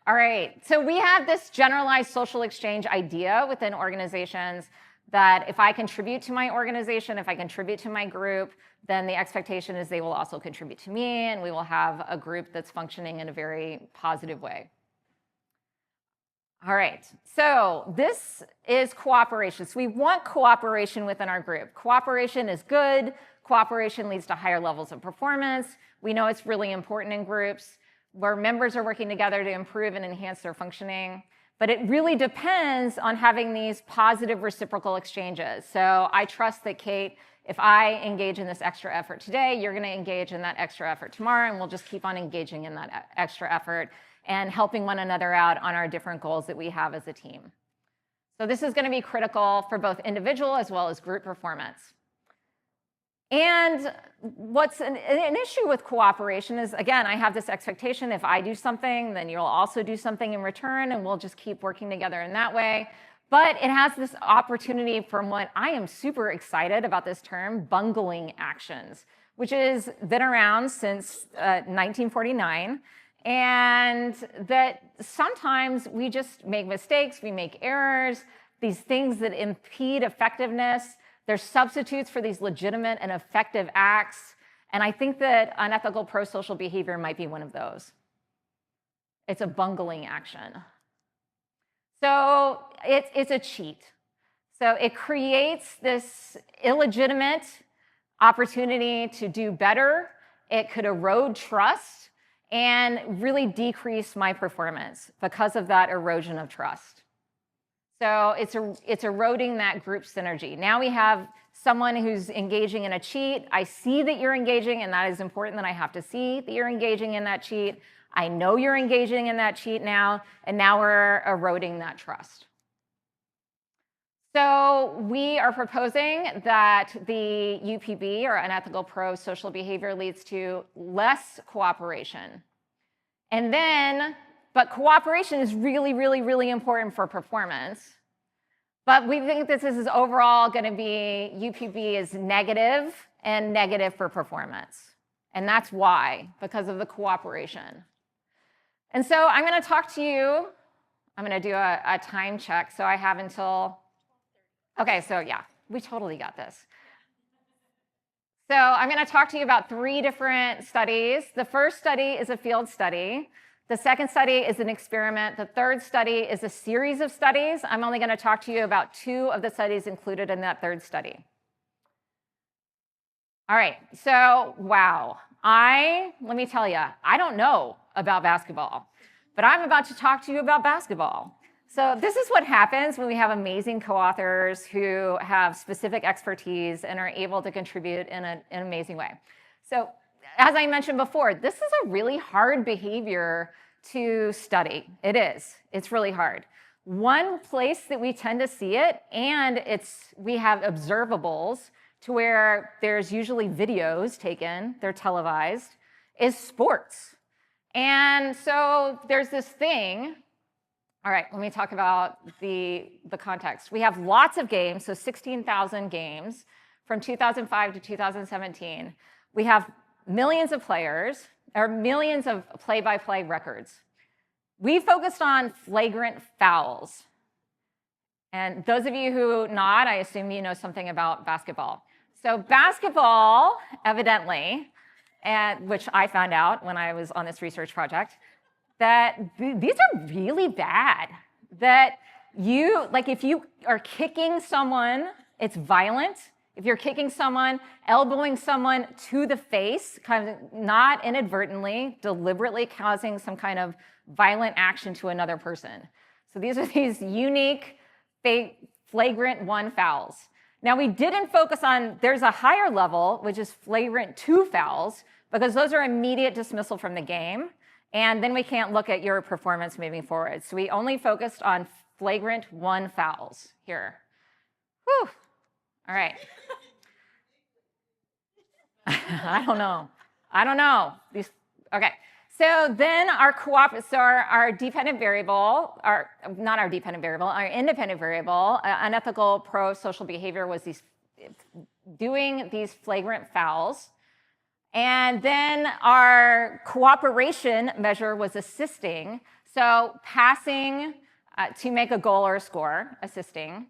All right. So we have this generalized social exchange idea within organizations that if I contribute to my organization, if I contribute to my group, then the expectation is they will also contribute to me, and we will have a group that's functioning in a very positive way. All right, so this is cooperation. So we want cooperation within our group. Cooperation is good. Cooperation leads to higher levels of performance. We know it's really important in groups where members are working together to improve and enhance their functioning. But it really depends on having these positive reciprocal exchanges. So I trust that, Kate, if I engage in this extra effort today, you're going to engage in that extra effort tomorrow, and we'll just keep on engaging in that extra effort and helping one another out on our different goals that we have as a team. So this is going to be critical for both individual as well as group performance. And what's an issue with cooperation is, again, I have this expectation if I do something, then you'll also do something in return, and we'll just keep working together in that way. But it has this opportunity from what I am super excited about this term, bungling actions, which has been around since 1949. And that sometimes we just make mistakes, we make errors, these things that impede effectiveness. There's substitutes for these legitimate and effective acts. And I think that unethical pro-social behavior might be one of those. It's a bungling action. So it's a cheat. So it creates this illegitimate opportunity to do better. It could erode trust and really decrease my performance because of that erosion of trust. So it's eroding that group synergy. Now we have someone who's engaging in a cheat. I see that you're engaging, and that is important that I have to see that you're engaging in that cheat. I know you're engaging in that cheat now, and now we're eroding that trust. So we are proposing that the UPB, or unethical pro-social behavior, leads to less cooperation. And then, but cooperation is really, really, really important for performance. But we think this is overall going to be, UPB is negative and negative for performance. And that's why, because of the cooperation. And so I'm going to talk to you, I'm going to do a time check. So I have until, okay, so yeah, we totally got this. So I'm going to talk to you about 3 different studies. The first study is a field study. The second study is an experiment. The third study is a series of studies. I'm only going to talk to you about 2 of the studies included in that third study. All right, so wow. Let me tell you, I don't know about basketball, but I'm about to talk to you about basketball. So this is what happens when we have amazing co-authors who have specific expertise and are able to contribute in an amazing way. So as I mentioned before, this is a really hard behavior to study. It is. It's really hard. One place that we tend to see it, and we have observables to where there's usually videos taken, they're televised, is sports. And so there's this thing. All right, let me talk about the context. We have lots of games, so 16,000 games from 2005 to 2017. We have millions of players, or millions of play-by-play records. We focused on flagrant fouls. And those of you who nod, I assume you know something about basketball. So basketball, evidently, which I found out when I was on this research project, that these are really bad. That if you are kicking someone, it's violent. If you're kicking someone, elbowing someone to the face, kind of not inadvertently, deliberately causing some kind of violent action to another person. So these are these unique, flagrant 1 fouls. Now we didn't focus on, there's a higher level, which is flagrant 2 fouls, because those are immediate dismissal from the game. And then we can't look at your performance moving forward. So we only focused on flagrant 1 fouls here. Whew. All right. I don't know. Okay. So then our dependent variable, our independent variable, unethical pro-social behavior was doing these flagrant fouls. And then our cooperation measure was assisting. So passing to make a goal or a score, assisting.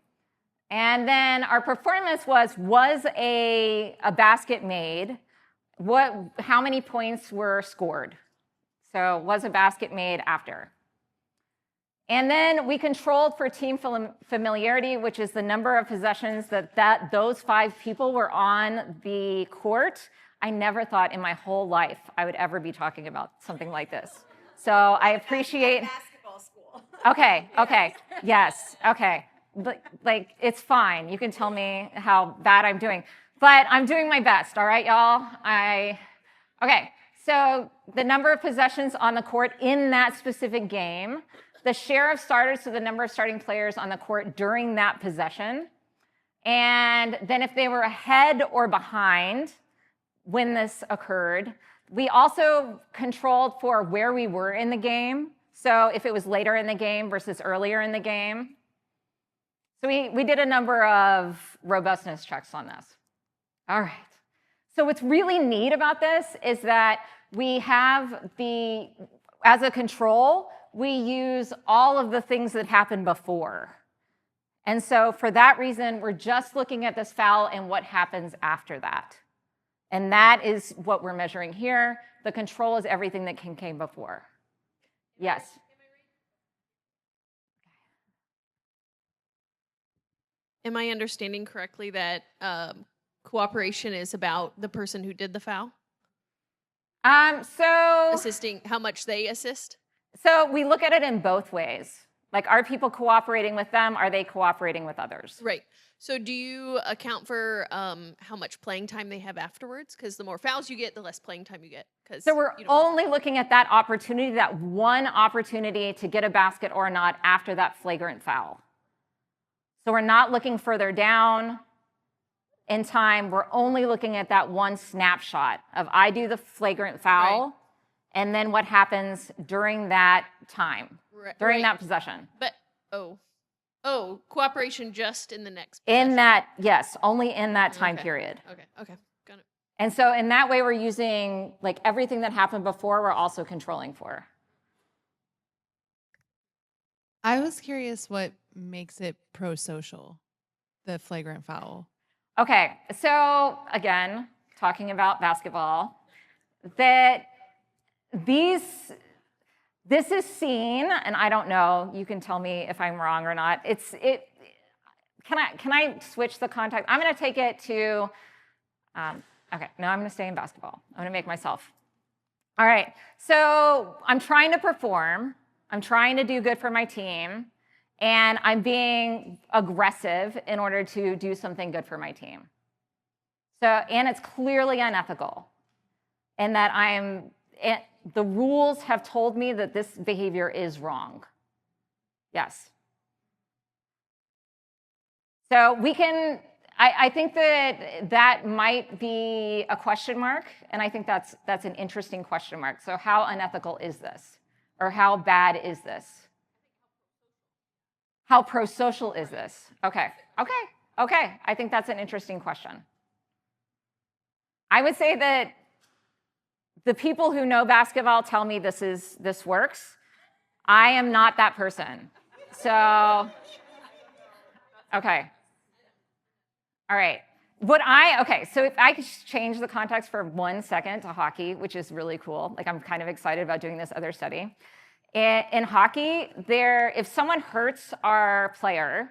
And then our performance was a basket made? How many points were scored? So was a basket made after? And then we controlled for team familiarity, which is the number of possessions that those 5 people were on the court. I never thought in my whole life I would ever be talking about something like this. So I appreciate Basketball school. Okay, yes, okay. Like, it's fine. You can tell me how bad I'm doing. But I'm doing my best, all right, y'all? Okay, so the number of possessions on the court in that specific game the share of starters, so the number of starting players on the court during that possession. And then if they were ahead or behind when this occurred, we also controlled for where we were in the game. So if it was later in the game versus earlier in the game. So we did a number of robustness checks on this. All right. So what's really neat about this is that we have as a control, we use all of the things that happened before. And so for that reason, we're just looking at this foul and what happens after that. And that is what we're measuring here. The control is everything that came before. Yes? Am I understanding correctly that cooperation is about the person who did the foul? Assisting, how much they assist? So we look at it in both ways. Like, are people cooperating with them? Are they cooperating with others? Right. So do you account for how much playing time they have afterwards? Because the more fouls you get, the less playing time you get. So we're only looking at that opportunity, that one opportunity to get a basket or not after that flagrant foul. So we're not looking further down in time. We're only looking at that one snapshot of I do the flagrant foul, right, and then what happens during that time, during that possession. But, cooperation just in the next possession. In that, yes, only in that time period. Okay, got it. And so in that way, we're using, like, everything that happened before, we're also controlling for. I was curious what makes it pro-social, the flagrant foul. Okay, so again, talking about basketball, that this is seen, and I don't know, you can tell me if I'm wrong or not. Can I switch the context? I'm gonna take it to, okay, no, I'm gonna stay in basketball. I'm gonna make myself. All right, so I'm trying to perform. I'm trying to do good for my team, and I'm being aggressive in order to do something good for my team. So, and it's clearly unethical, and that the rules have told me that this behavior is wrong. Yes. So we can, I think that might be a question mark, and I think that's an interesting question mark. So how unethical is this? Or how bad is this? How pro-social is this? Okay. I think that's an interesting question. I would say that the people who know basketball tell me this works. I am not that person. So, okay. All right. So if I could change the context for 1 second to hockey, which is really cool. Like, I'm kind of excited about doing this other study. In hockey, if someone hurts our player,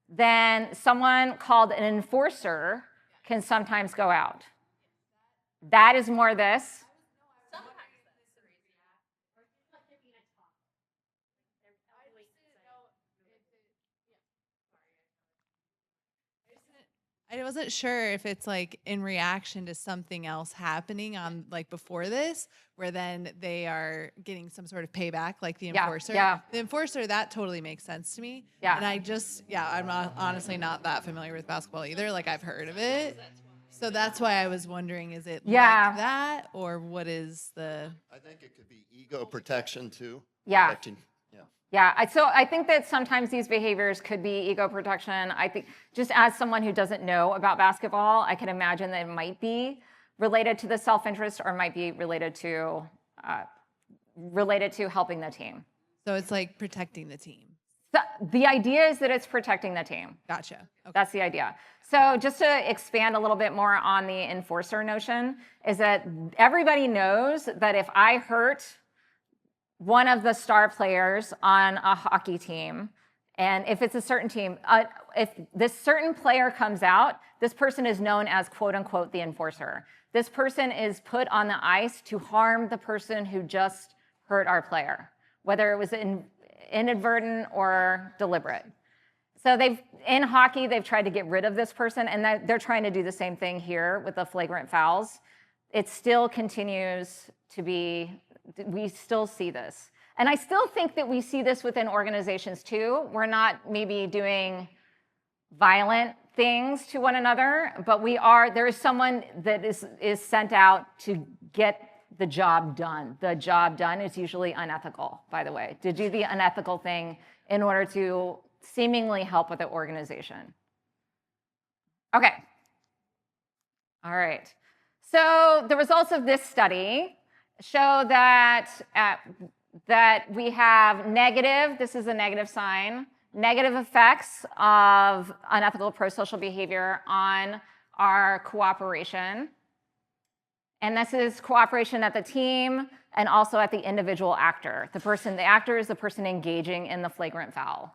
then someone called an enforcer can sometimes go out. That is more this. I wasn't sure if it's like in reaction to something else happening on like before this, where then they are getting some sort of payback, like the enforcer. Yeah. The enforcer, that totally makes sense to me. Yeah. And I'm honestly not that familiar with basketball either. Like, I've heard of it. So that's why I was wondering, is it like that, or what is the... I think it could be ego protection too. Yeah. Protecting. So I think that sometimes these behaviors could be ego protection. I think, just as someone who doesn't know about basketball, I can imagine that it might be related to the self-interest, or might be related to helping the team. So it's like protecting the team. So the idea is that it's protecting the team. Gotcha. Okay. That's the idea. So just to expand a little bit more on the enforcer notion, is that everybody knows that if I hurt one of the star players on a hockey team, and if it's a certain team, if this certain player comes out, this person is known as, quote unquote, the enforcer. This person is put on the ice to harm the person who just hurt our player, whether it was inadvertent or deliberate. So in hockey, they've tried to get rid of this person, and they're trying to do the same thing here with the flagrant fouls. It still continues to be, we still see this. And I still think that we see this within organizations too. We're not maybe doing violent things to one another, but there is someone that is sent out to get the job done. The job done is usually unethical, by the way, to do the unethical thing in order to seemingly help with the organization. Okay. All right. So the results of this study show that we have negative, this is a negative sign, negative effects of unethical pro-social behavior on our cooperation. And this is cooperation at the team and also at the individual actor. The actor is the person engaging in the flagrant foul.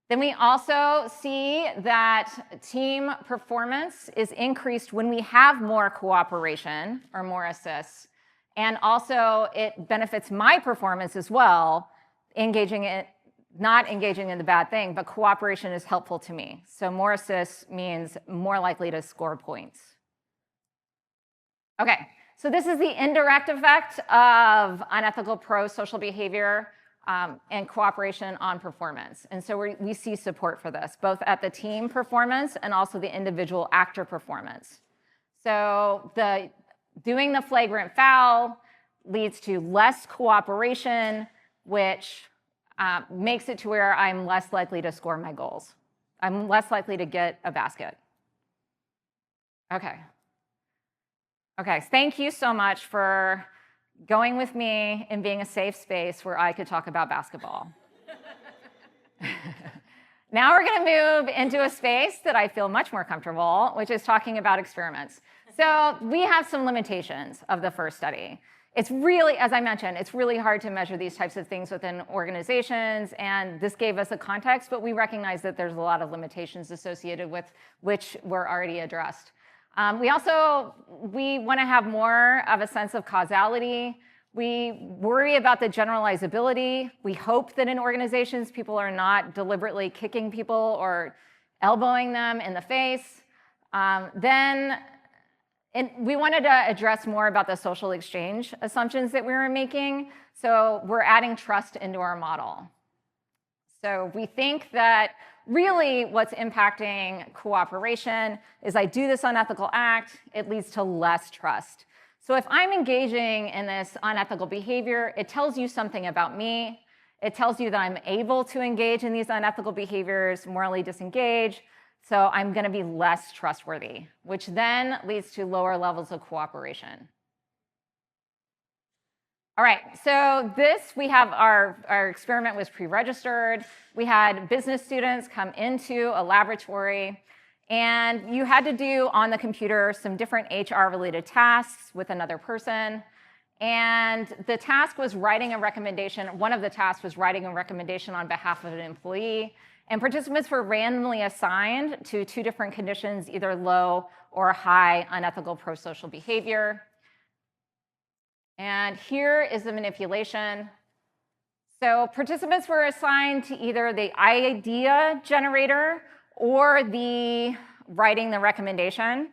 Then we also see that team performance is increased when we have more cooperation or more assists. And also it benefits my performance as well, not engaging in the bad thing, but cooperation is helpful to me. So more assists means more likely to score points. Okay, so this is the indirect effect of unethical pro-social behavior and cooperation on performance. And so we see support for this, both at the team performance and also the individual actor performance. So doing the flagrant foul leads to less cooperation, which makes it to where I'm less likely to score my goals. I'm less likely to get a basket. Okay. Okay, thank you so much for going with me and being a safe space where I could talk about basketball. Now we're going to move into a space that I feel much more comfortable, which is talking about experiments. So we have some limitations of the first study. It's really, as I mentioned, it's really hard to measure these types of things within organizations, and this gave us a context, but we recognize that there's a lot of limitations associated with which were already addressed. We want to have more of a sense of causality. We worry about the generalizability. We hope that in organizations, people are not deliberately kicking people or elbowing them in the face. And we wanted to address more about the social exchange assumptions that we were making. So we're adding trust into our model. So we think that really what's impacting cooperation is I do this unethical act, it leads to less trust. So if I'm engaging in this unethical behavior, it tells you something about me. It tells you that I'm able to engage in these unethical behaviors, morally disengage. So I'm going to be less trustworthy, which then leads to lower levels of cooperation. All right, so we have our experiment was pre-registered. We had business students come into a laboratory, and you had to do on the computer some different HR-related tasks with another person. And the task was writing a recommendation. One of the tasks was writing a recommendation on behalf of an employee. And participants were randomly assigned to 2 different conditions, either low or high unethical pro-social behavior. And here is the manipulation. So participants were assigned to either the idea generator or the writing the recommendation.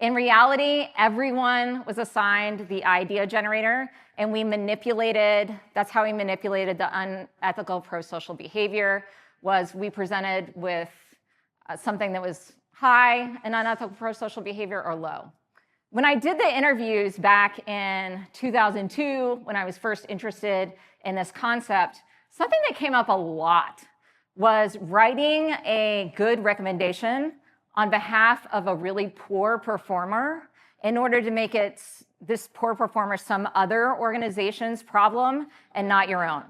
In reality, everyone was assigned the idea generator, and that's how we manipulated the unethical pro-social behavior, was we presented with something that was high in unethical pro-social behavior or low. When I did the interviews back in 2002, when I was first interested in this concept, something that came up a lot was writing a good recommendation on behalf of a really poor performer in order to make this poor performer some other organization's problem and not your own.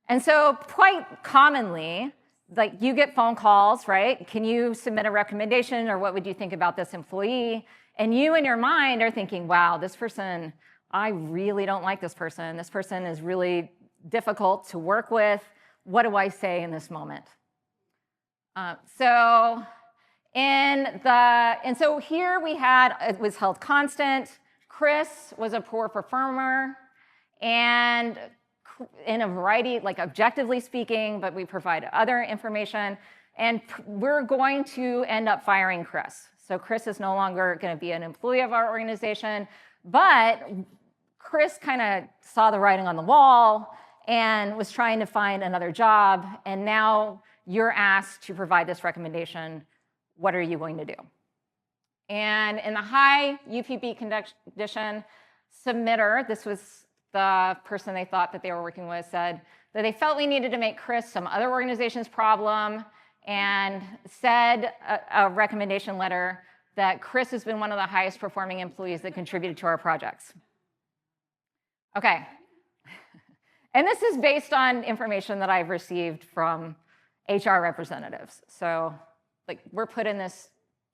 And so quite commonly, like you get phone calls, right? Can you submit a recommendation, or what would you think about this employee? And you in your mind are thinking, wow, this person, I really don't like this person. This person is really difficult to work with. What do I say in this moment? And so here we had, it was held constant. Chris was a poor performer, and in a variety, like objectively speaking, but we provide other information, and we're going to end up firing Chris. So Chris is no longer going to be an employee of our organization, but Chris kind of saw the writing on the wall and was trying to find another job, and now you're asked to provide this recommendation. What are you going to do? And in the high UPB condition, submitter, this was the person they thought that they were working with, said that they felt we needed to make Chris some other organization's problem, and said a recommendation letter that Chris has been one of the highest performing employees that contributed to our projects. Okay. And this is based on information that I've received from HR representatives. So like we're put in this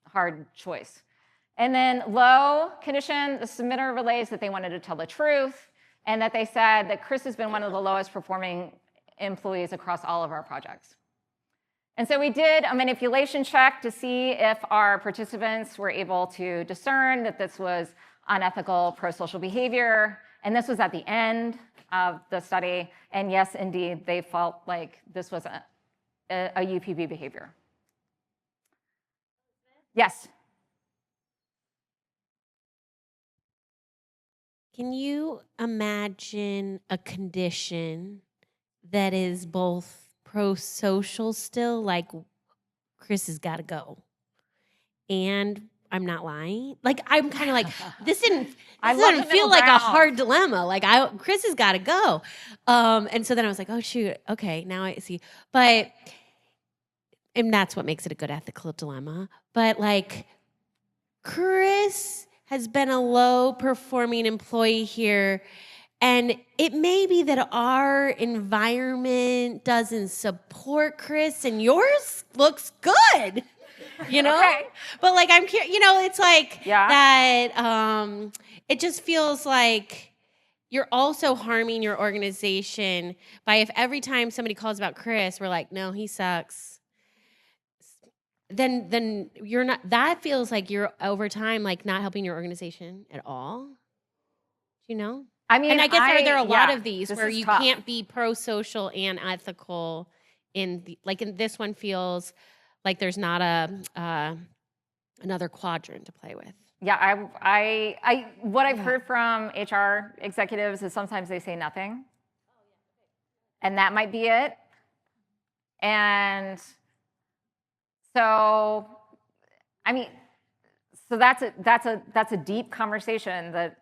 hard choice. And then low condition, the submitter relays that they wanted to tell the truth and that they said that Chris has been one of the lowest performing employees across all of our projects. And so we did a manipulation check to see if our participants were able to discern that this was unethical pro-social behavior. And this was at the end of the study. And yes, indeed, they felt like this was a UPB behavior. Yes? Can you imagine a condition that is both pro-social still, like Chris has got to go, and I'm not lying? Like, I'm kind of like, this doesn't feel like a hard dilemma. Like, Chris has got to go. And so then I was like, oh, shoot. Okay, now I see. But, and that's what makes it a good ethical dilemma. But, like, Chris has been a low-performing employee here, and it may be that our environment doesn't support Chris, and yours looks good. You know, Okay. But like I'm curious, you know, it's like Yeah. that. It just feels like you're also harming your organization by if every time somebody calls about Chris, we're like, no, he sucks. Then you're not. That feels like you're over time like not helping your organization at all. You know. I mean, And I guess there are a lot yeah, of these this where is you tough. can't be pro-social and ethical. In this one feels like there's not another quadrant to play with. Yeah, what I've heard from HR executives is sometimes they say nothing, and that might be it. And so, I mean, so that's a deep conversation that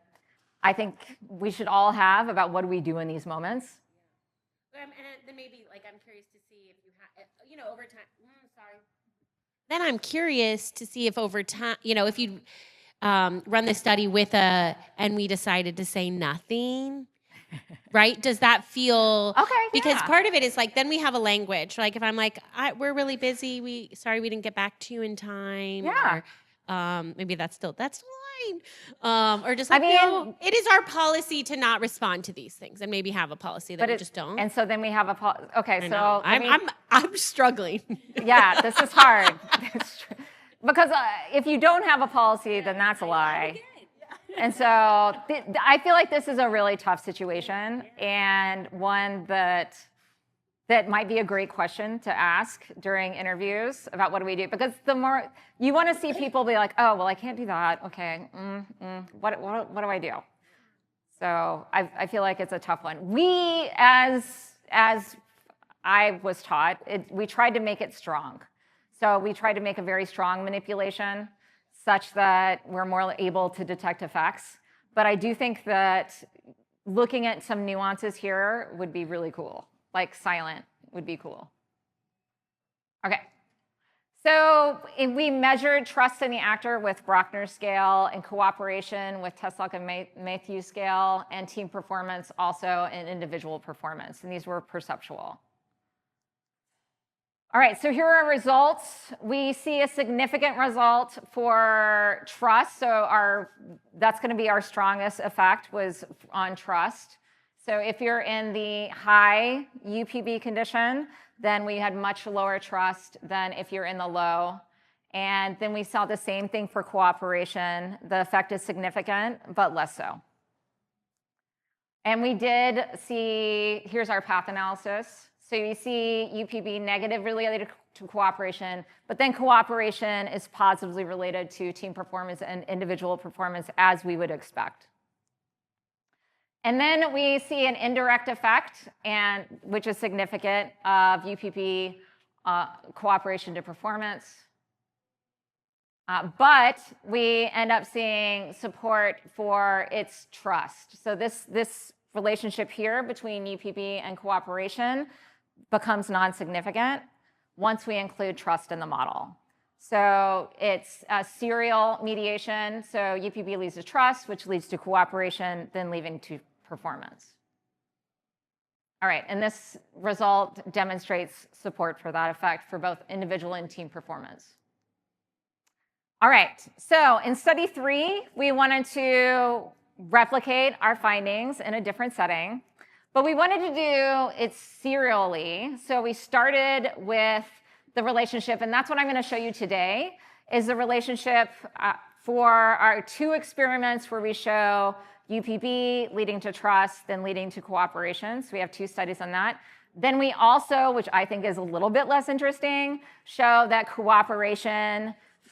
I think we should all have about what do we do in these moments. And then maybe like I'm curious to see if you have, you know, over time. Sorry. Then I'm curious to see if over time, you know, if you run the study with and we decided to say nothing, right? Does that feel Okay? Because yeah. part of it is like then we have a language. Like if I'm like, we're really busy. Sorry we didn't get back to you in time. Yeah. Or maybe that's fine. Or just like, I mean, no, it is our policy to not respond to these things, and maybe have a policy that we just don't. And so then we have okay. I So know. I'm struggling. Yeah, this is hard. Because if you don't have a policy, then that's a lie. And so I feel like this is a really tough situation and one that might be a great question to ask during interviews about what do we do. Because the more you want to see people be like, oh, well, I can't do that. Okay, what do I do? So I feel like it's a tough one. We, as I was taught, we tried to make it strong. So we tried to make a very strong manipulation such that we're more able to detect effects. But I do think that looking at some nuances here would be really cool. Like silent would be cool. Okay. So we measured trust in the actor with Brockner's scale and cooperation with Teslock and Matthews scale, and team performance also in individual performance. And these were perceptual. All right, so here are our results. We see a significant result for trust. So that's going to be our strongest effect was on trust. So if you're in the high UPB condition, then we had much lower trust than if you're in the low. And then we saw the same thing for cooperation. The effect is significant, but less so. And we did see, here's our path analysis. So you see UPB negative related to cooperation, but then cooperation is positively related to team performance and individual performance as we would expect. And then we see an indirect effect, which is significant, of UPP cooperation to performance. But we end up seeing support for its trust. So this relationship here between UPP and cooperation becomes non-significant once we include trust in the model. So it's a serial mediation. So UPP leads to trust, which leads to cooperation, then leading to performance. All right, and this result demonstrates support for that effect for both individual and team performance. All right, so in study 3, we wanted to replicate our findings in a different setting, but we wanted to do it serially. So we started with the relationship, and that's what I'm going to show you today, is the relationship for our 2 experiments where we show UPP leading to trust, then leading to cooperation. So we have 2 studies on that. Then we also, which I think is a little bit less interesting, show that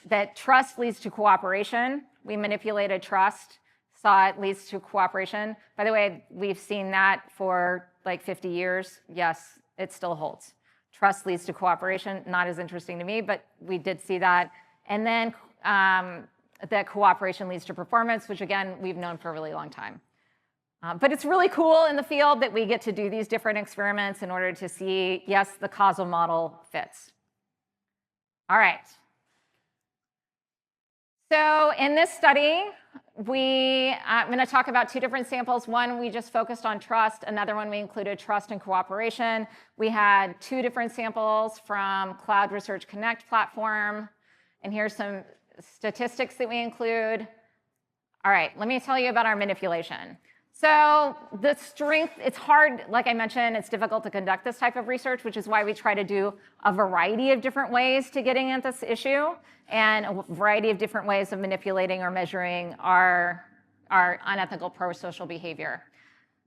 that trust leads to cooperation. We manipulated trust, saw it leads to cooperation. By the way, we've seen that for like 50 years. Yes, it still holds. Trust leads to cooperation, not as interesting to me, but we did see that. And then that cooperation leads to performance, which again, we've known for a really long time. But it's really cool in the field that we get to do these different experiments in order to see, yes, the causal model fits. All right. So in this study, I'm going to talk about 2 different samples. One, we just focused on trust. Another one, we included trust and cooperation. We had 2 different samples from Cloud Research Connect platform. And here's some statistics that we include. All right, let me tell you about our manipulation. So the strength, it's hard, like I mentioned, it's difficult to conduct this type of research, which is why we try to do a variety of different ways to getting at this issue and a variety of different ways of manipulating or measuring our unethical pro-social behavior.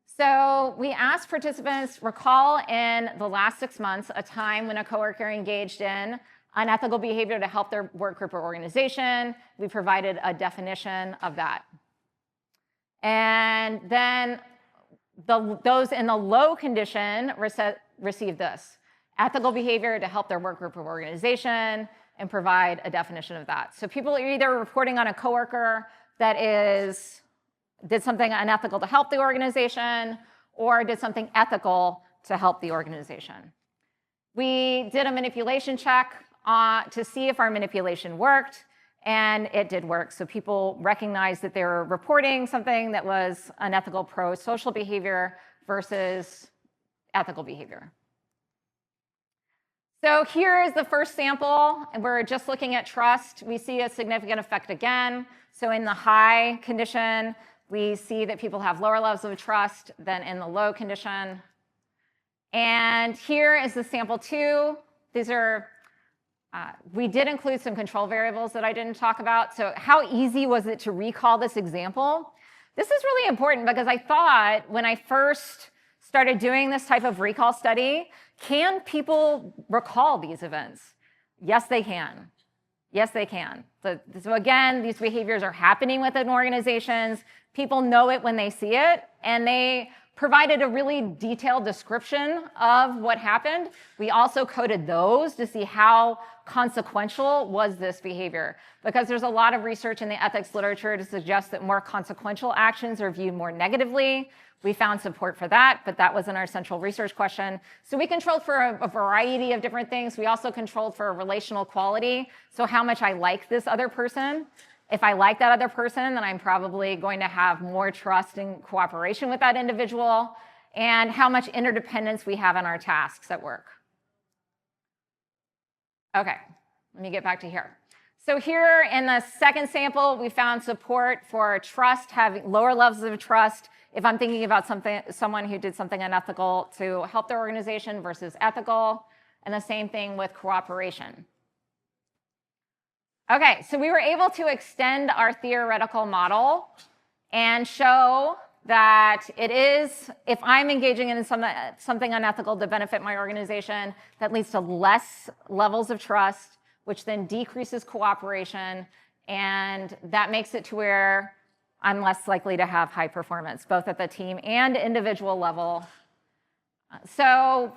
So we asked participants, recall in the last 6 months a time when a coworker engaged in unethical behavior to help their work group or organization. We provided a definition of that. And then those in the low condition receive this: ethical behavior to help their work group or organization, and provide a definition of that. So people are either reporting on a coworker that did something unethical to help the organization or did something ethical to help the organization. We did a manipulation check to see if our manipulation worked. And it did work. So people recognized that they were reporting something that was unethical pro-social behavior versus ethical behavior. So here is the first sample, and we're just looking at trust. We see a significant effect again. So in the high condition, we see that people have lower levels of trust than in the low condition. And here is the sample 2. These are we did include some control variables that I didn't talk about. So how easy was it to recall this example? This is really important because I thought when I first started doing this type of recall study, can people recall these events? Yes, they can. Yes, they can. So again, these behaviors are happening within organizations. People know it when they see it, and they provided a really detailed description of what happened. We also coded those to see how consequential was this behavior, because there's a lot of research in the ethics literature to suggest that more consequential actions are viewed more negatively. We found support for that, but that wasn't our central research question. So we controlled for a variety of different things. We also controlled for relational quality, so how much I like this other person. If I like that other person, then I'm probably going to have more trust and cooperation with that individual, and how much interdependence we have on our tasks at work. Okay, let me get back to here. So here in the second sample, we found support for trust, having lower levels of trust if I'm thinking about someone who did something unethical to help their organization versus ethical, and the same thing with cooperation. Okay, so we were able to extend our theoretical model and show that it is, if I'm engaging in something unethical to benefit my organization, that leads to less levels of trust, which then decreases cooperation, and that makes it to where I'm less likely to have high performance, both at the team and individual level. So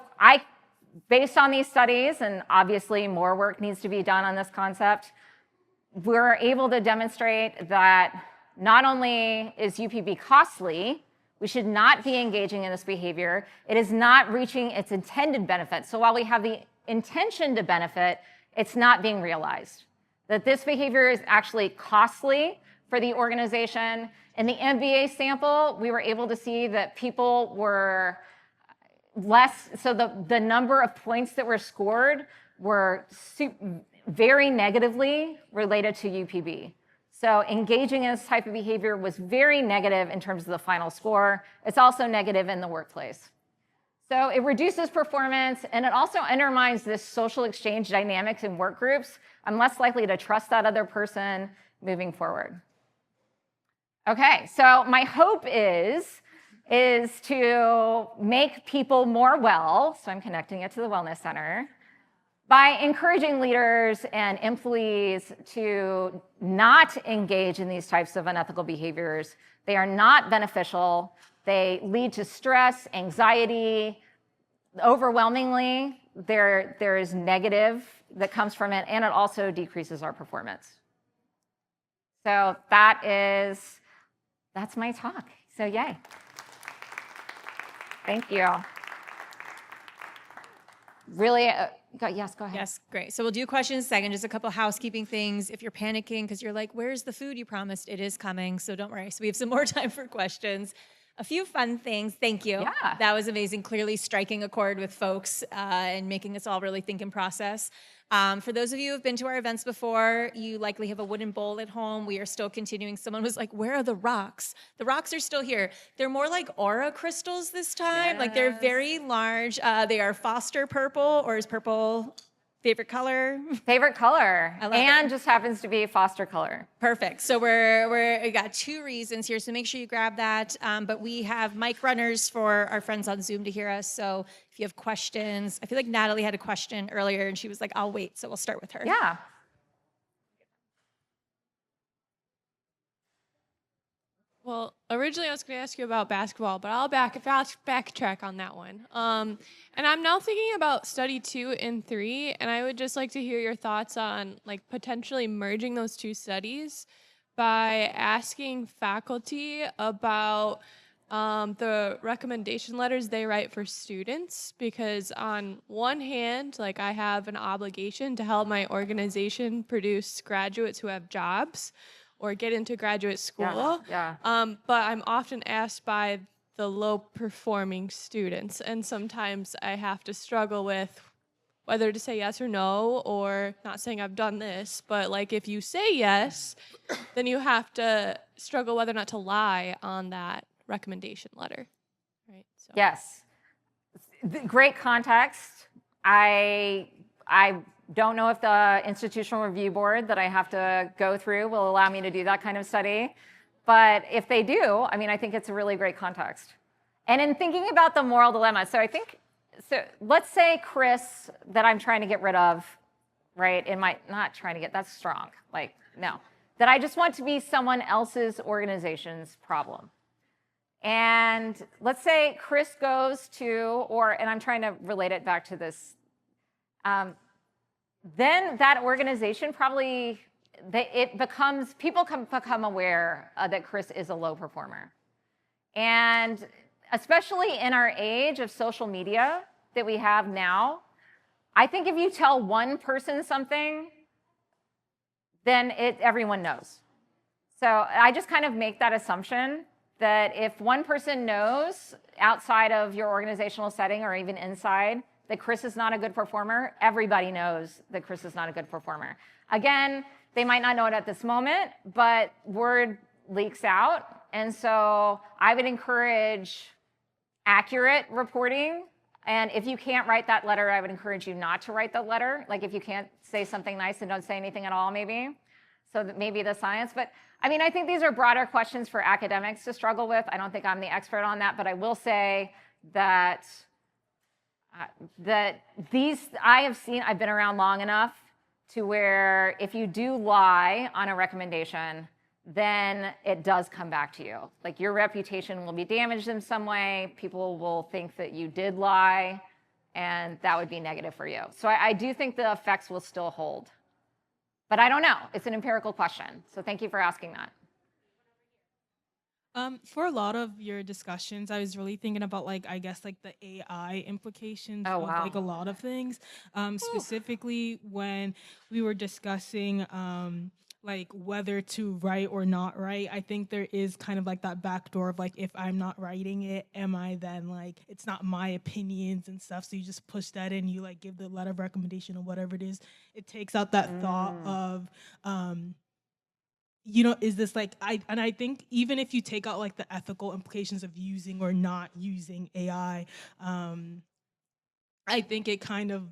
based on these studies, and obviously more work needs to be done on this concept, we're able to demonstrate that not only is UPB costly, we should not be engaging in this behavior. It is not reaching its intended benefit. So while we have the intention to benefit, it's not being realized. That this behavior is actually costly for the organization. In the MBA sample, we were able to see that people were less, so the number of points that were scored were very negatively related to UPB. So engaging in this type of behavior was very negative in terms of the final score. It's also negative in the workplace. So it reduces performance, and it also undermines this social exchange dynamics in work groups. I'm less likely to trust that other person moving forward. Okay, so my hope is to make people more well, so I'm connecting it to the Wellness Center, by encouraging leaders and employees to not engage in these types of unethical behaviors. They are not beneficial. They lead to stress, anxiety. Overwhelmingly, there is negative that comes from it, and it also decreases our performance. So that's my talk. So yay. Thank you. Really, yes, go ahead. Yes, great. So we'll do questions in a second, just a couple housekeeping things. If you're panicking because you're like, where's the food you promised? It is coming, so don't worry. So we have some more time for questions. A few fun things. Thank you. Yeah. That was amazing. Clearly striking a chord with folks and making us all really think and process. For those of you who have been to our events before, you likely have a wooden bowl at home. We are still continuing. Someone was like, where are the rocks? The rocks are still here. They're more like aura crystals this time. Like they're very large. They are Foster purple, or is purple favorite color? Favorite color. I love and it. just happens to be Foster color. Perfect. So we got 2 reasons here, so make sure you grab that. But we have mic runners for our friends on Zoom to hear us. So if you have questions, I feel like Natalie had a question earlier, and she was like, I'll wait. So we'll start with her. Yeah. Well, originally I was going to ask you about basketball, but I'll backtrack on that one. And I'm now thinking about study 2 and 3, and I would just like to hear your thoughts on like potentially merging those 2 studies by asking faculty about the recommendation letters they write for students, because on one hand, like I have an obligation to help my organization produce graduates who have jobs or get into graduate school. Yeah. But I'm often asked by the low-performing students, and sometimes I have to struggle with whether to say yes or no, or not saying I've done this, but like if you say yes, then you have to struggle whether or not to lie on that recommendation letter, right? So. Yes. Great context. I don't know if the institutional review board that I have to go through will allow me to do that kind of study. But if they do, I mean, I think it's a really great context. And in thinking about the moral dilemma, so let's say Chris that I'm trying to get rid of, right? Not trying to get, that's strong. Like, no. That I just want to be someone else's organization's problem. And let's say Chris goes to, and I'm trying to relate it back to this, then that organization probably, people become aware that Chris is a low performer. And especially in our age of social media that we have now, I think if you tell one person something, then everyone knows. So I just kind of make that assumption that if one person knows outside of your organizational setting or even inside that Chris is not a good performer, everybody knows that Chris is not a good performer. Again, they might not know it at this moment, but word leaks out. And so I would encourage accurate reporting. And if you can't write that letter, I would encourage you not to write that letter. Like if you can't say something nice and don't say anything at all, maybe. So that maybe the science. But I mean, I think these are broader questions for academics to struggle with. I don't think I'm the expert on that, but I will say that I've been around long enough to where if you do lie on a recommendation, then it does come back to you. Like your reputation will be damaged in some way. People will think that you did lie, and that would be negative for you. So I do think the effects will still hold. But I don't know. It's an empirical question. So thank you for asking that. For a lot of your discussions, I was really thinking about I guess the AI implications Oh, of wow. a lot of things. Specifically when we were discussing whether to write or not write. I think there is kind of that back door of if I'm not writing it, am I then it's not my opinions and stuff. So you just push that in, you give the letter of recommendation or whatever it is. It takes out that thought of is this I think even if you take out the ethical implications of using or not using AI, I think it kind of,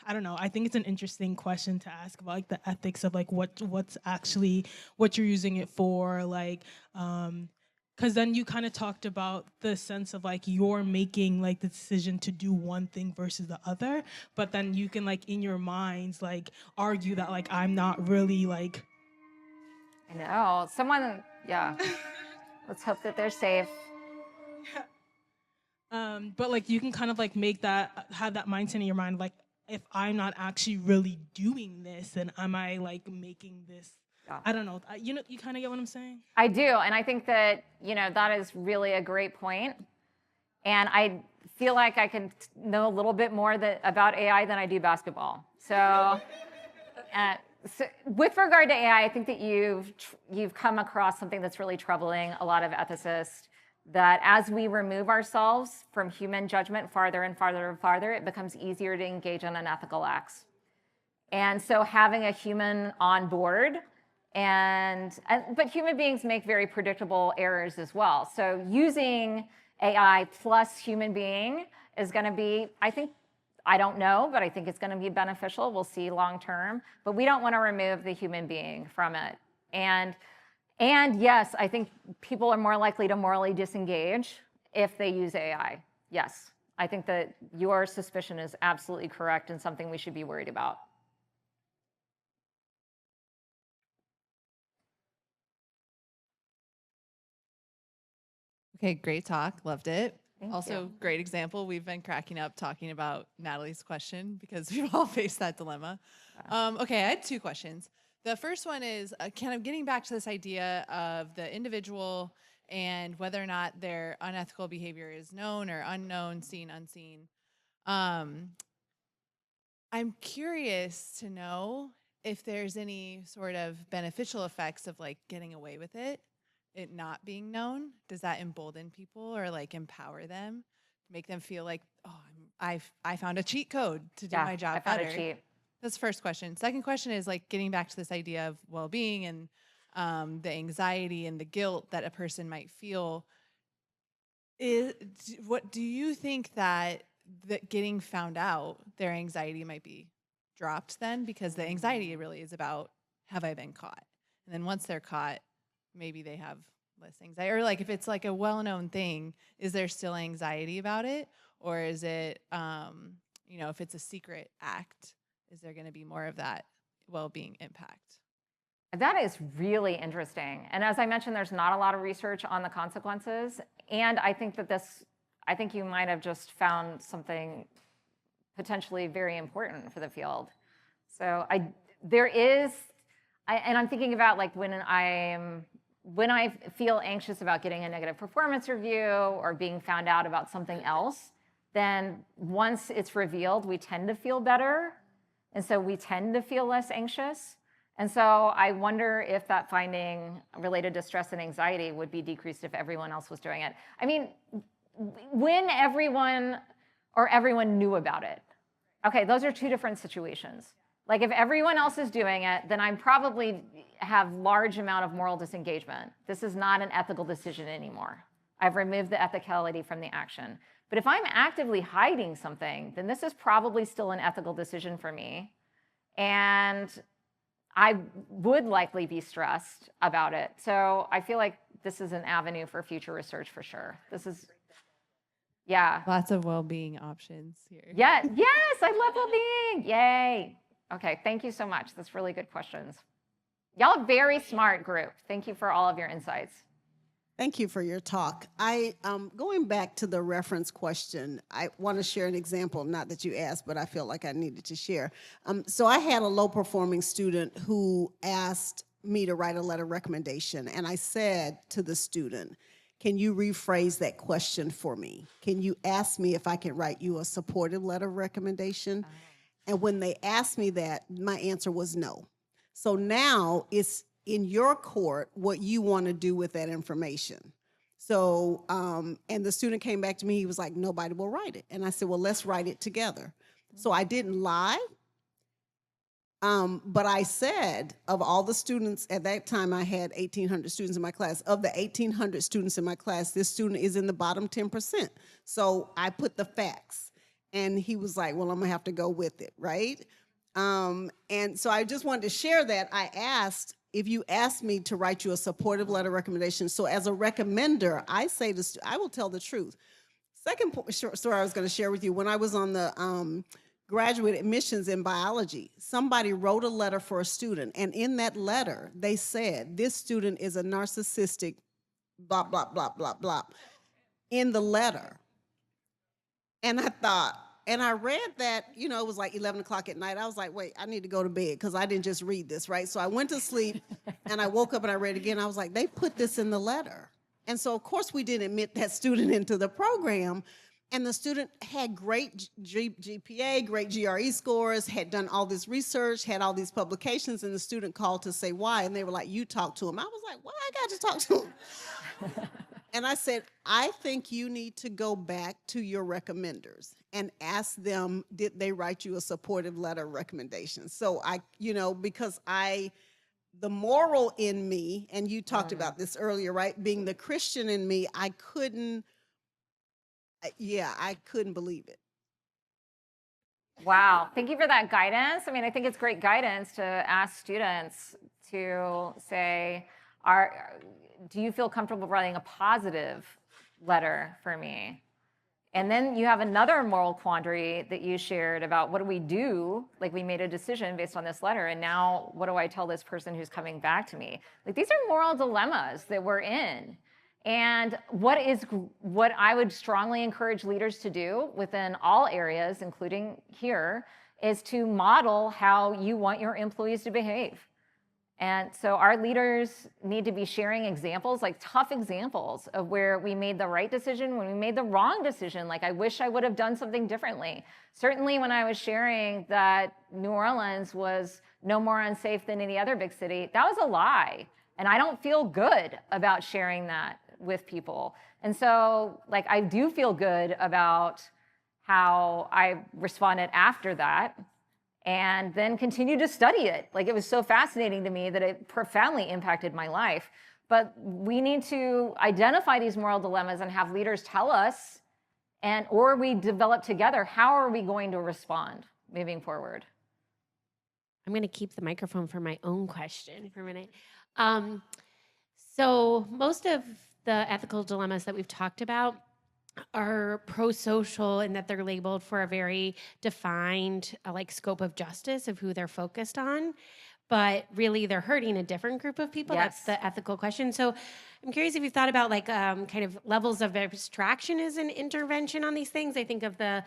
I don't know, I think it's an interesting question to ask about the ethics of what's actually what you're using it for, because then you kind of talked about the sense of you're making the decision to do one thing versus the other, but then you can in your minds argue that I'm not really I know. Someone, yeah. Let's hope that they're safe. But you can kind of make that, have that mindset in your mind, if I'm not actually really doing this, then am I making this? Yeah. I don't know. You kind of get what I'm saying? I do, and I think that that is really a great point. And I feel like I can know a little bit more about AI than I do basketball. So, so with regard to AI, I think that you've come across something that's really troubling a lot of ethicists. That as we remove ourselves from human judgment farther and farther and farther, it becomes easier to engage in unethical acts. And so having a human on board, but human beings make very predictable errors as well. So using AI plus human being is going to be, I don't know, but I think it's going to be beneficial. We'll see long term. But we don't want to remove the human being from it. And yes, I think people are more likely to morally disengage if they use AI. Yes, I think that your suspicion is absolutely correct and something we should be worried about. Okay, great talk. Loved it. Thank Also, you. great example. We've been cracking up talking about Natalie's question because we've all faced that dilemma. Okay, I had two questions. The first one is kind of getting back to this idea of the individual and whether or not their unethical behavior is known or unknown, seen, unseen. I'm curious to know if there's any sort of beneficial effects of getting away with it not being known. Does that embolden people or empower them, make them feel I found a cheat code to do my job better? I found a cheat. That's the first question. Second question is getting back to this idea of well-being and the anxiety and the guilt that a person might feel. What do you think that getting found out, their anxiety might be dropped then? Because the anxiety really is about, have I been caught? And then once they're caught, maybe they have less anxiety. Or if it's a well-known thing, is there still anxiety about it? Or is it, if it's a secret act, is there going to be more of that well-being impact? That is really interesting. And as I mentioned, there's not a lot of research on the consequences. And I think I think you might have just found something potentially very important for the field. So I'm thinking about when I feel anxious about getting a negative performance review or being found out about something else, then once it's revealed, we tend to feel better. And so we tend to feel less anxious. And so I wonder if that finding related to stress and anxiety would be decreased if everyone else was doing it. I mean, when everyone knew about it. Okay, those are two different situations. If everyone else is doing it, then I probably have large amount of moral disengagement. This is not an ethical decision anymore. I've removed the ethicality from the action. But if I'm actively hiding something, then this is probably still an ethical decision for me. And I would likely be stressed about it. So I feel like this is an avenue for future research for sure. Yeah. Lots of well-being options here. Yeah. Yes, I love well-being. Yay. Okay, thank you so much. That's really good questions. Y'all a very smart group. Thank you for all of your insights. Thank you for your talk. Going back to the reference question, I want to share an example, not that you asked, but I felt like I needed to share. So I had a low-performing student who asked me to write a letter of recommendation, and I said to the student, can you rephrase that question for me? Can you ask me if I can write you a supportive letter of recommendation? And when they asked me that, my answer was no. So now it's in your court what you want to do with that information. So, and the student came back to me, he was like, nobody will write it. And I said, well, let's write it together. So I didn't lie, but I said, of all the students, at that time I had 1,800 students in my class. Of the 1,800 students in my class, this student is in the bottom 10%. So I put the facts. And he was like, well, I'm gonna have to go with it, right? And so I just wanted to share that. I asked, if you asked me to write you a supportive letter of recommendation, so as a recommender, I say this, I will tell the truth. Second short story I was gonna share with you, when I was on the graduate admissions in biology, somebody wrote a letter for a student, and in that letter, they said, this student is a narcissistic, blah, blah, blah, blah, blah, in the letter. And I thought, and I read that, you know, it was like 11 o'clock at night. I was like, wait, I need to go to bed because I didn't just read this, right? So I went to sleep and I woke up and I read it again. I was like, they put this in the letter. And so, of course, we didn't admit that student into the program. And the student had great GPA, great GRE scores, had done all this research, had all these publications, and the student called to say why. And they were like, you talk to him. I was like, why I got to talk to him? And I said, I think you need to go back to your recommenders and ask them, did they write you a supportive letter of recommendation? So I, you know, because the moral in me, and you talked about this earlier, right? Being the Christian in me, I couldn't believe it. Wow, thank you for that guidance. I mean, I think it's great guidance to ask students to say, do you feel comfortable writing a positive letter for me? And then you have another moral quandary that you shared about what do we do? Like, we made a decision based on this letter, and now what do I tell this person who's coming back to me? Like, these are moral dilemmas that we're in. And what I would strongly encourage leaders to do within all areas, including here, is to model how you want your employees to behave. And so our leaders need to be sharing examples, like tough examples of where we made the right decision, when we made the wrong decision, like I wish I would have done something differently. Certainly when I was sharing that New Orleans was no more unsafe than any other big city, that was a lie. And I don't feel good about sharing that with people. And so, like, I do feel good about how I responded after that, and then continue to study it. Like, it was so fascinating to me that it profoundly impacted my life. But we need to identify these moral dilemmas and have leaders tell us, or we develop together, how are we going to respond moving forward? I'm going to keep the microphone for my own question for a minute. So most of the ethical dilemmas that we've talked about are pro-social in that they're labeled for a very defined like scope of justice of who they're focused on, but really they're hurting a different group of people. Yes. That's the ethical question. So I'm curious if you've thought about like kind of levels of abstraction as an intervention on these things. I think of the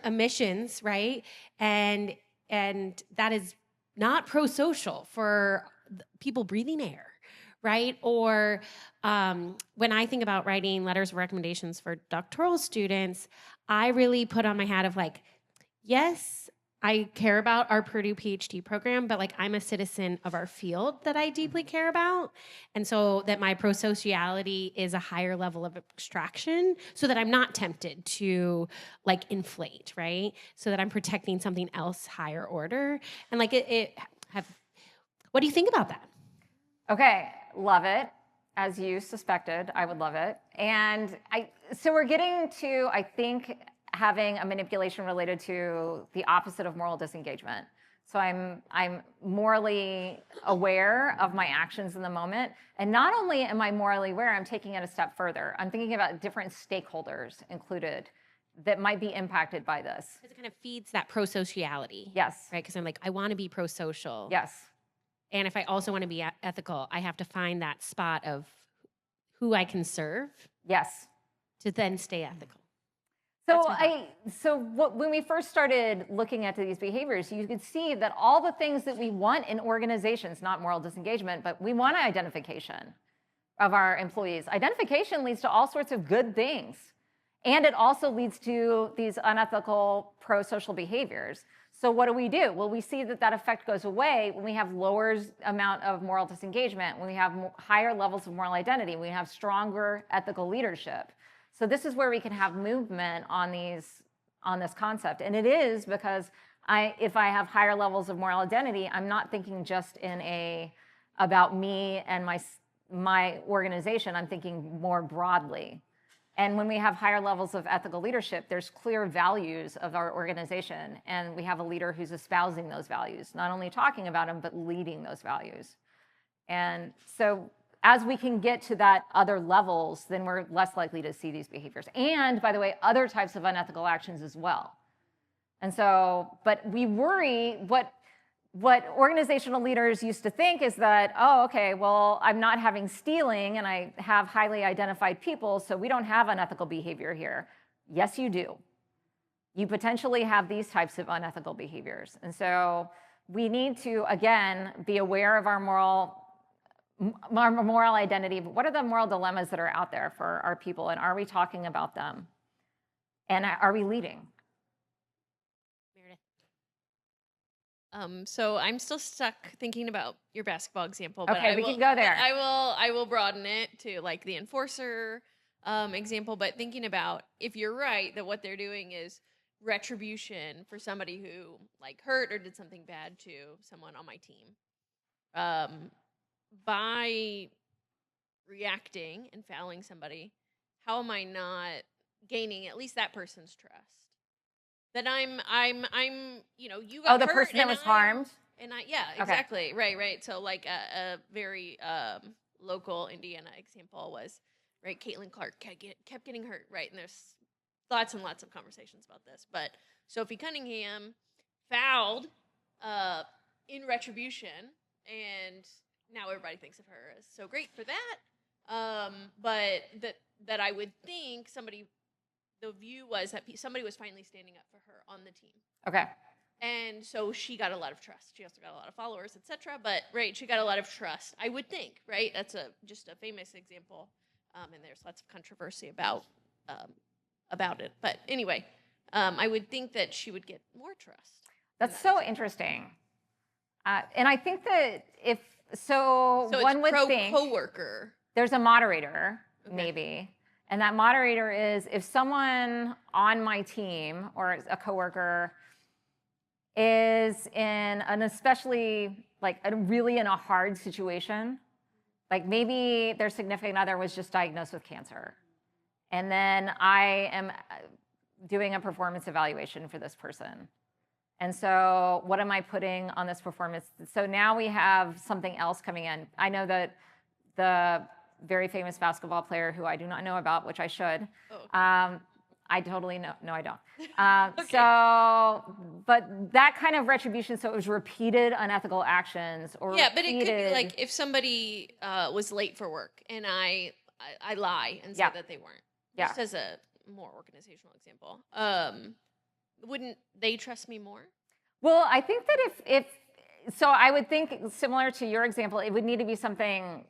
emissions, right? And that is not pro-social for people breathing air. Right? Or when I think about writing letters of recommendations for doctoral students, I really put on my hat of like, yes, I care about our Purdue PhD program, but like I'm a citizen of our field that I deeply care about. And so that my pro-sociality is a higher level of abstraction so that I'm not tempted to like inflate, right? So that I'm protecting something else higher order. And like what do you think about that? Okay, love it. As you suspected, I would love it. And so we're getting to, I think, having a manipulation related to the opposite of moral disengagement. So I'm morally aware of my actions in the moment. And not only am I morally aware, I'm taking it a step further. I'm thinking about different stakeholders included that might be impacted by this. Because it kind of feeds that pro-sociality. Yes. Right? Because I'm like, I want to be pro-social. Yes. And if I also want to be ethical, I have to find that spot of who I can serve Yes. to then stay ethical. So when we first started looking at these behaviors, you could see that all the things that we want in organizations, not moral disengagement, but we want identification of our employees. Identification leads to all sorts of good things. And it also leads to these unethical pro-social behaviors. So what do? Well, we see that that effect goes away when we have lower amount of moral disengagement, when we have higher levels of moral identity, when we have stronger ethical leadership. So this is where we can have movement on this concept. And it is because if I have higher levels of moral identity, I'm not thinking just about me and my organization. I'm thinking more broadly. And when we have higher levels of ethical leadership, there's clear values of our organization. And we have a leader who's espousing those values, not only talking about them, but leading those values. And so as we can get to that other levels, then we're less likely to see these behaviors. And by the way, other types of unethical actions as well. And so, but we worry, what organizational leaders used to think is that, oh, okay, well, I'm not having stealing and I have highly identified people, so we don't have unethical behavior here. Yes, you do. You potentially have these types of unethical behaviors. And so we need to, again, be aware of our moral identity, but what are the moral dilemmas that are out there for our people, and are we talking about them? And are we leading? So I'm still stuck thinking about your basketball example. But Okay, we can go there. I will broaden it to like the enforcer example, but thinking about if you're right that what they're doing is retribution for somebody who like hurt or did something bad to someone on my team. By reacting and fouling somebody, how am I not gaining at least that person's trust? That I'm, you know, you got the hurt person that was harmed. And yeah, exactly, right. So like a very local Indiana example was right. Caitlin Clark kept getting hurt, right, and there's lots and lots of conversations about this. But Sophie Cunningham fouled in retribution, and now everybody thinks of her as so great for that. But that I would think the view was that somebody was finally standing up for her on the team. Okay. And so she got a lot of trust. She also got a lot of followers, etc. But right, she got a lot of trust. I would think, right? That's just a famous example, and there's lots of controversy about it. But anyway, I would think that she would get more trust. That's so interesting. And I think that so one would think coworker. There's a moderator, maybe. And that moderator is if someone on my team or a coworker is in an especially really in a hard situation, like maybe their significant other was just diagnosed with cancer. And then I am doing a performance evaluation for this person. And so what am I putting on this performance? So now we have something else coming in. I know that the very famous basketball player who I do not know about, which I should. Oh, okay. I totally know. No, I don't. Okay. So, but that kind of retribution, so it was repeated unethical actions or yeah, but it could be like if somebody was late for work and I lie and say that they weren't. Yeah. Just as a more organizational example. Wouldn't they trust me more? Well, I think that so I would think similar to your example, it would need to be something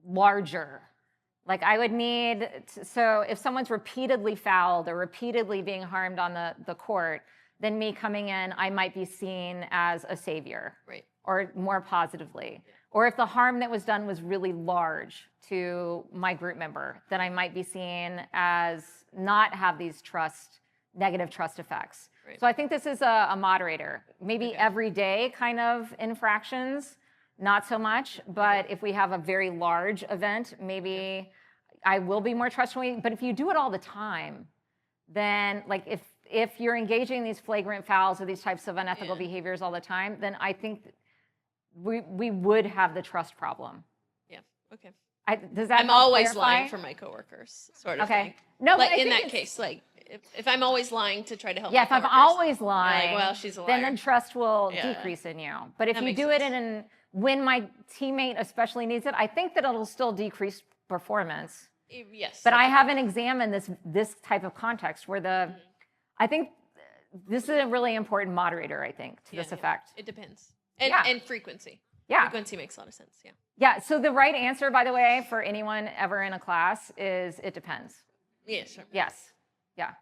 larger. Like I would need, so if someone's repeatedly fouled or repeatedly being harmed on the court, then me coming in, I might be seen as a savior. Right. Or more positively. Yeah. Or if the harm that was done was really large to my group member, then I might be seen as not have these negative trust effects. Right. So I think this is a moderator. Maybe everyday kind of infractions, not so much, but if we have a very large event, maybe I will be more trustworthy. But if you do it all the time, then like if you're engaging these flagrant fouls or these types of unethical behaviors all the time, then I think we would have the trust problem. Yeah, okay. Does that I'm always clarify? lying for my coworkers, sort of thing. No, like but in that case, like if I'm always lying to try to help. Yeah, if I'm always lying, like, well, she's a liar. then trust will decrease in you. But if you do it in when my teammate especially needs it, I think that it'll still decrease performance. Yes. But I haven't examined this type of context where I think this is a really important moderator, I think, to this effect. It depends. And, Yeah. and frequency. Yeah. Frequency makes a lot of sense, yeah. Yeah, so the right answer, by the way, for anyone ever in a class is it depends. Yeah, sure. Yes, yeah.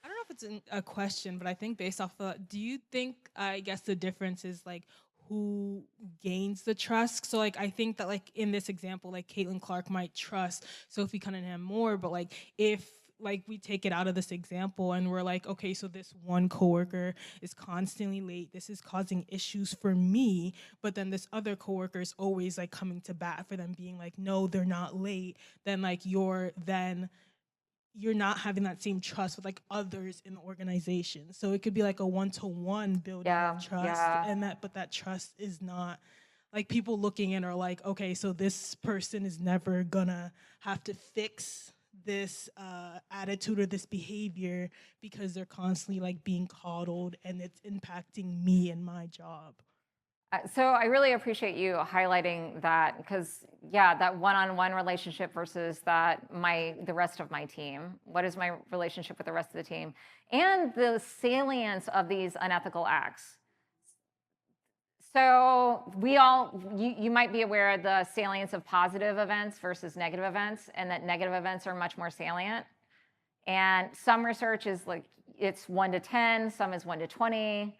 I don't know if it's a question, but I think based off of, do you think, I guess the difference is like who gains the trust? So like, I think that like in this example, like Caitlin Clark might trust Sophie Cunningham more, but like if like we take it out of this example and we're like, okay, so this one coworker is constantly late. This is causing issues for me, but then this other coworker is always like coming to bat for them being like, no, they're not late. Then like you're not having that same trust with like others in the organization. So it could be like a one-to-one building of trust, and that trust is not like people looking in are like, okay, so this person is never gonna have to fix this attitude or this behavior because they're constantly like being coddled and it's impacting me and my job. So I really appreciate you highlighting that because, yeah, that one-on-one relationship versus the rest of my team. What is my relationship with the rest of the team? And the salience of these unethical acts. So you might be aware of the salience of positive events versus negative events, and that negative events are much more salient. And some research is like, it's 1 to 10, some is 1 to 20.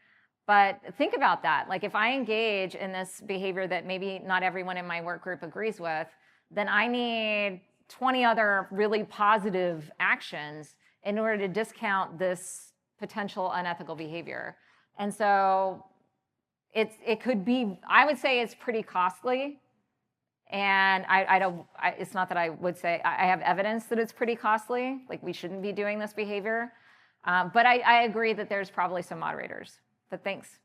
But think about that. Like if I engage in this behavior that maybe not everyone in my work group agrees with, then I need 20 other really positive actions in order to discount this potential unethical behavior. And so it could be, I would say it's pretty costly. And it's not that I would say, I have evidence that it's pretty costly, like we shouldn't be doing this behavior. But I agree that there's probably some moderators. But thanks.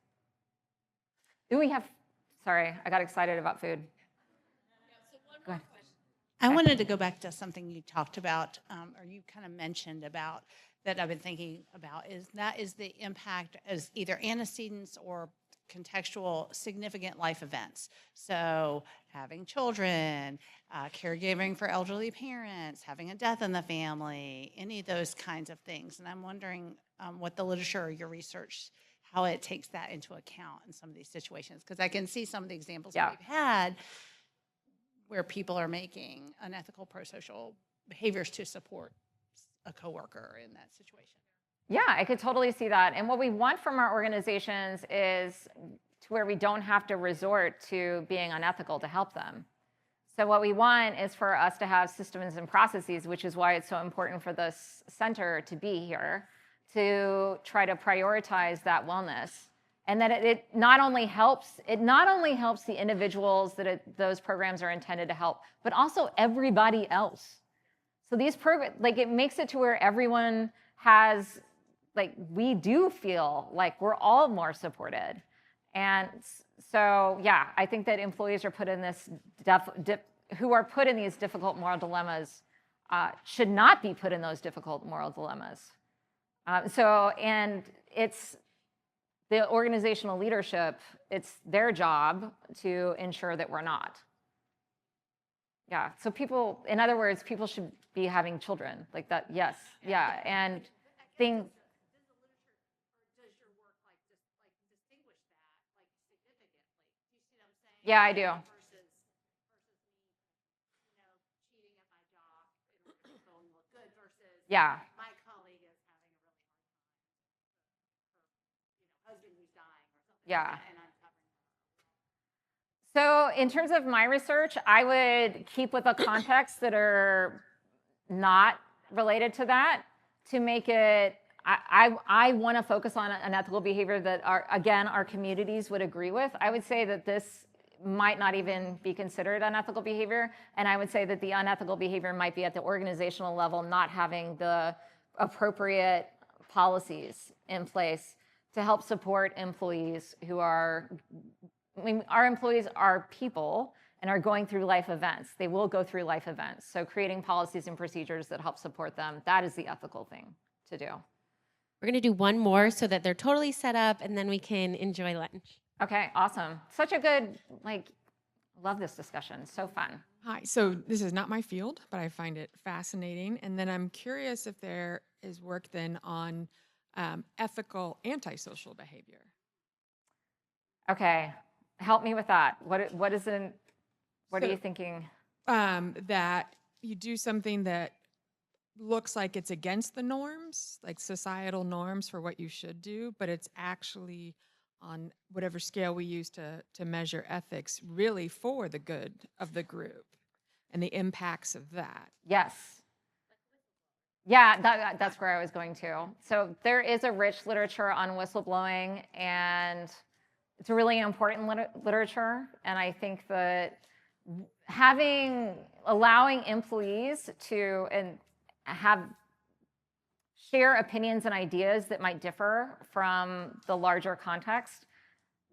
Sorry, I got excited about food. Go ahead. I wanted to go back to something you talked about, or you kind of mentioned about that I've been thinking about, is the impact as either antecedents or contextual significant life events. So having children, caregiving for elderly parents, having a death in the family, any of those kinds of things. And I'm wondering what the literature or your research, how it takes that into account in some of these situations. Because I can see some of the examples that we've had where people are making unethical prosocial behaviors to support a coworker in that situation. Yeah, I could totally see that. And what we want from our organizations is to where we don't have to resort to being unethical to help them. So what we want is for us to have systems and processes, which is why it's so important for this center to be here, to try to prioritize that wellness. And that it not only helps the individuals that those programs are intended to help, but also everybody else. So these programs, like it makes it to where everyone has, like we do feel like we're all more supported. And so, yeah, I think that employees are put in this, who are put in these difficult moral dilemmas should not be put in those difficult moral dilemmas. And it's the organizational leadership, it's their job to ensure that we're not. Yeah, so people, in other words, people should be having children like that, yes, yeah, and things. Yeah, I do. Yeah. My colleague is having a really hard time. Her husband who's dying or something. Yeah. Like that, and I'm covering her. So in terms of my research, I would keep with the context that are not related to that to make it, I want to focus on unethical behavior that our communities would agree with. I would say that this might not even be considered unethical behavior. And I would say that the unethical behavior might be at the organizational level, not having the appropriate policies in place to help support employees who are, I mean, our employees are people and are going through life events. They will go through life events. So creating policies and procedures that help support them, that is the ethical thing to do. We're going to do one more so that they're totally set up, and then we can enjoy lunch. Okay, awesome. Such a good, love this discussion. So fun. Hi. So this is not my field, but I find it fascinating. And then I'm curious if there is work then on ethical antisocial behavior. Okay, help me with that. What are you thinking? That you do something that looks like it's against the norms, like societal norms for what you should do, but it's actually on whatever scale we use to measure ethics, really for the good of the group and the impacts of that. Yes. Yeah, that's where I was going to. So there is a rich literature on whistleblowing, and it's a really important literature. And I think that allowing employees to share opinions and ideas that might differ from the larger context,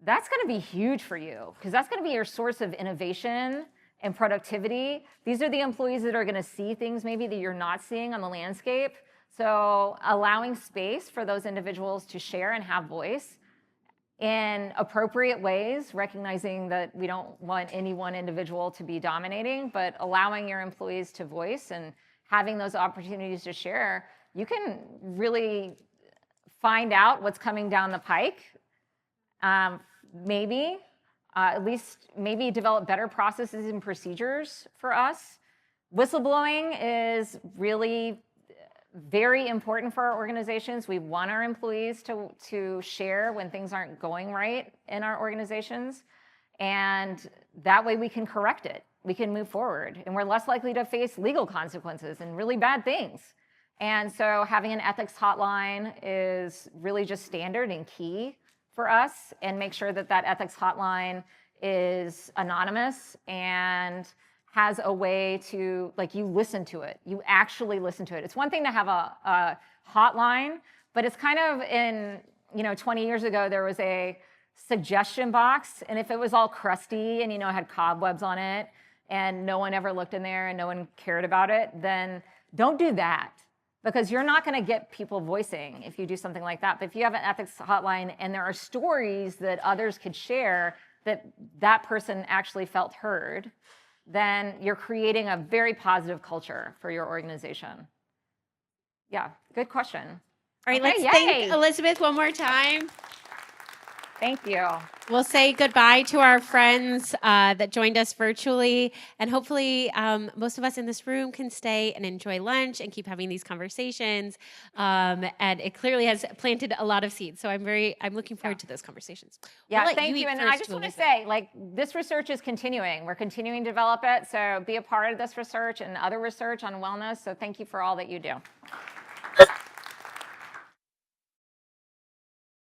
that's going to be huge for you, because that's going to be your source of innovation and productivity. These are the employees that are going to see things maybe that you're not seeing on the landscape. So allowing space for those individuals to share and have voice in appropriate ways, recognizing that we don't want any one individual to be dominating, but allowing your employees to voice and having those opportunities to share, you can really find out what's coming down the pike. Maybe, at least maybe develop better processes and procedures for us. Whistleblowing is really very important for our organizations. We want our employees to share when things aren't going right in our organizations. And that way we can correct it. We can move forward. And we're less likely to face legal consequences and really bad things. And so having an ethics hotline is really just standard and key for us, and make sure that that ethics hotline is anonymous and has a way to, you listen to it. You actually listen to it. It's one thing to have a hotline, but it's kind of 20 years ago, there was a suggestion box, and if it was all crusty and, had cobwebs on it, and no one ever looked in there and no one cared about it, then don't do that, because you're not going to get people voicing if you do something like that. But if you have an ethics hotline and there are stories that others could share that person actually felt heard, then you're creating a very positive culture for your organization. Yeah, good question. All right, let's thank Elizabeth one more time. Thank you. We'll say goodbye to our friends that joined us virtually, and hopefully most of us in this room can stay and enjoy lunch and keep having these conversations. And it clearly has planted a lot of seeds. So I'm looking forward to those conversations. Yeah, We'll thank you. And I just want to say, this research is continuing. We're continuing to develop it. So be a part of this research and other research on wellness. So thank you for all that you do.